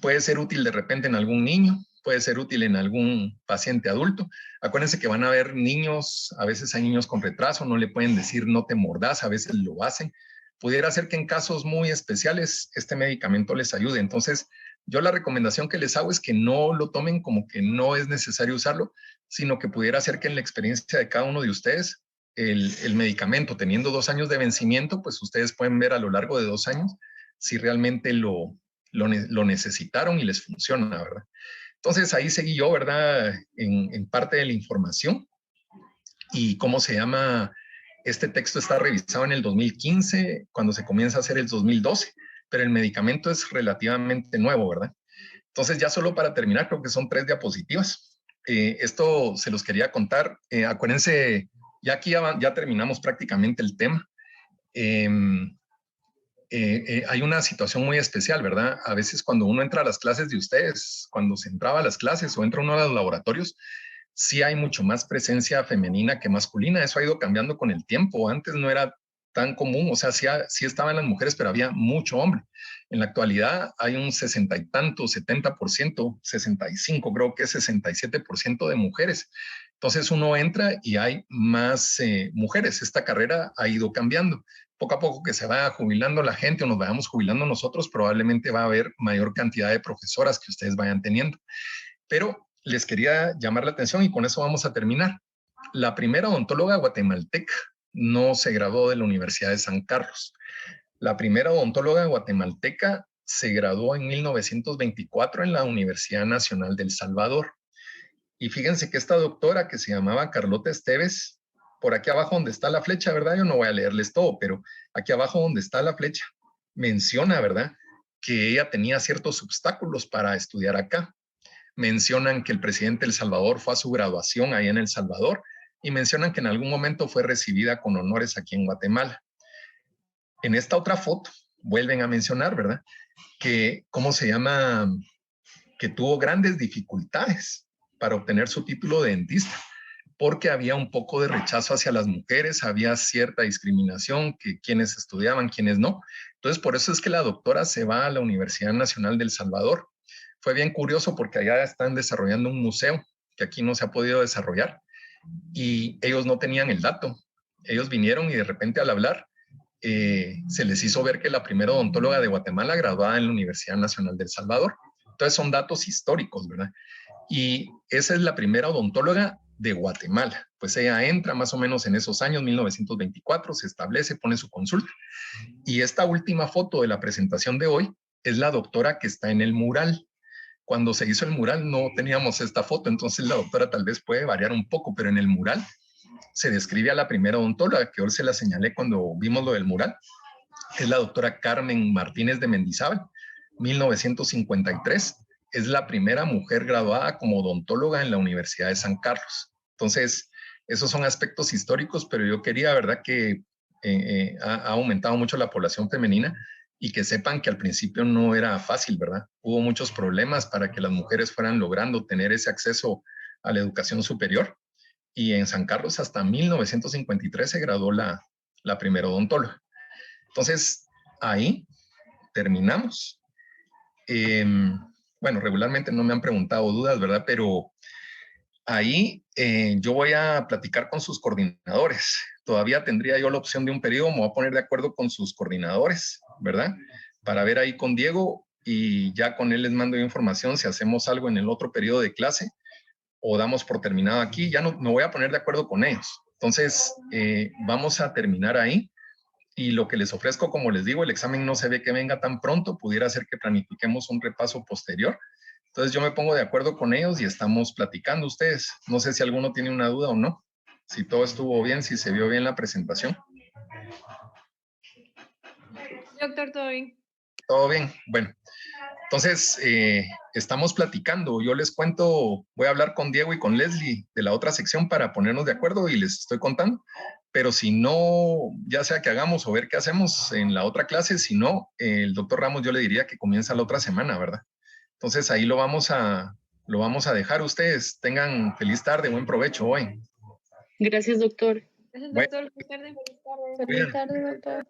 puede ser útil de repente en algún niño, puede ser útil en algún paciente adulto. Acuérdense que van a haber niños, a veces hay niños con retraso, no le pueden decir no te mordas, a veces lo hacen. Pudiera ser que en casos muy especiales este medicamento les ayude. Entonces, yo la recomendación que les hago es que no lo tomen como que no es necesario usarlo, sino que pudiera ser que en la experiencia de cada uno de ustedes, el medicamento teniendo 2 años de vencimiento, pues ustedes pueden ver a lo largo de 2 años si realmente lo necesitaron y les funciona, ¿verdad? Entonces ahí seguí yo, ¿verdad? En parte de la información y cómo se llama, este texto está revisado en el 2015, cuando se comienza a hacer el 2012, pero el medicamento es relativamente nuevo, ¿verdad? Entonces ya solo para terminar, creo que son 3 diapositivas. Esto se los quería contar. Acuérdense, ya aquí ya terminamos prácticamente el tema. Eh, hay una situación muy especial, ¿verdad? A veces cuando uno entra a las clases de ustedes, cuando se entraba a las clases o entra uno a los laboratorios, sí hay mucho más presencia femenina que masculina. Eso ha ido cambiando con el tiempo. Antes no era tan común, o sea, sí estaban las mujeres, pero había mucho hombre. En la actualidad hay un 60 y tanto, 70%, 65, creo que es 67% de mujeres. Entonces uno entra y hay más mujeres. Esta carrera ha ido cambiando. Poco a poco que se vaya jubilando la gente o nos vayamos jubilando nosotros, probablemente va a haber mayor cantidad de profesoras que ustedes vayan teniendo. Pero les quería llamar la atención y con eso vamos a terminar. La primera odontóloga guatemalteca no se graduó de la Universidad de San Carlos. La primera odontóloga guatemalteca se graduó en 1924 en la Universidad Nacional del Salvador. Y fíjense que esta doctora que se llamaba Carlota Esteves, por aquí abajo donde está la flecha, ¿verdad? Yo no voy a leerles todo, pero aquí abajo donde está la flecha, menciona, ¿verdad? Que ella tenía ciertos obstáculos para estudiar acá. Mencionan que el presidente de El Salvador fue a su graduación ahí en El Salvador y mencionan que en algún momento fue recibida con honores aquí en Guatemala. En esta otra foto vuelven a mencionar, ¿verdad? Que, ¿cómo se llama? Que tuvo grandes dificultades para obtener su título de dentista, porque había un poco de rechazo hacia las mujeres, había cierta discriminación, que quienes estudiaban, quienes no. Entonces, por eso es que la doctora se va a la Universidad Nacional del Salvador. Fue bien curioso porque allá están desarrollando un museo que aquí no se ha podido desarrollar y ellos no tenían el dato. Ellos vinieron y de repente al hablar se les hizo ver que la primera odontóloga de Guatemala graduada en la Universidad Nacional del Salvador. Entonces son datos históricos, ¿verdad? Y esa es la primera odontóloga de Guatemala. Pues ella entra más o menos en esos años, 1924, se establece, pone su consulta. Y esta última foto de la presentación de hoy es la doctora que está en el mural. Cuando se hizo el mural no teníamos esta foto, entonces la doctora tal vez puede variar un poco, pero en el mural se describe a la primera odontóloga, que hoy se la señalé cuando vimos lo del mural, es la doctora Carmen Martínez de Mendizábal, 1953. Es la primera mujer graduada como odontóloga en la Universidad de San Carlos. Entonces, esos son aspectos históricos, pero yo quería, ¿verdad?, que ha aumentado mucho la población femenina y que sepan que al principio no era fácil, ¿verdad? Hubo muchos problemas para que las mujeres fueran logrando tener ese acceso a la educación superior y en San Carlos hasta 1953 se graduó la primera odontóloga. Entonces, ahí terminamos. Eh, bueno, regularmente no me han preguntado dudas, ¿verdad? Pero ahí yo voy a platicar con sus coordinadores. Todavía tendría yo la opción de un periodo, me voy a poner de acuerdo con sus coordinadores, ¿verdad? Para ver ahí con Diego y ya con él les mando información si hacemos algo en el otro periodo de clase o damos por terminado aquí. Ya no me voy a poner de acuerdo con ellos. Entonces, vamos a terminar ahí. Y lo que les ofrezco, como les digo, el examen no se ve que venga tan pronto, pudiera ser que planifiquemos un repaso posterior. Entonces yo me pongo de acuerdo con ellos y estamos platicando ustedes. No sé si alguno tiene una duda o no, si todo estuvo bien, si se vio bien la presentación. Doctor, todo bien. Todo bien, bueno. Entonces, estamos platicando. Yo les cuento, voy a hablar con Diego y con Leslie de la otra sección para ponernos de acuerdo y les estoy contando. Pero si no, ya sea que hagamos o ver qué hacemos en la otra clase, si no, el doctor Ramos yo le diría que comienza la otra semana, ¿verdad? Entonces ahí lo vamos a dejar. Ustedes tengan feliz tarde, buen provecho hoy. Gracias, doctor. Gracias, Bueno, doctor. Feliz tarde. Feliz tarde, doctor.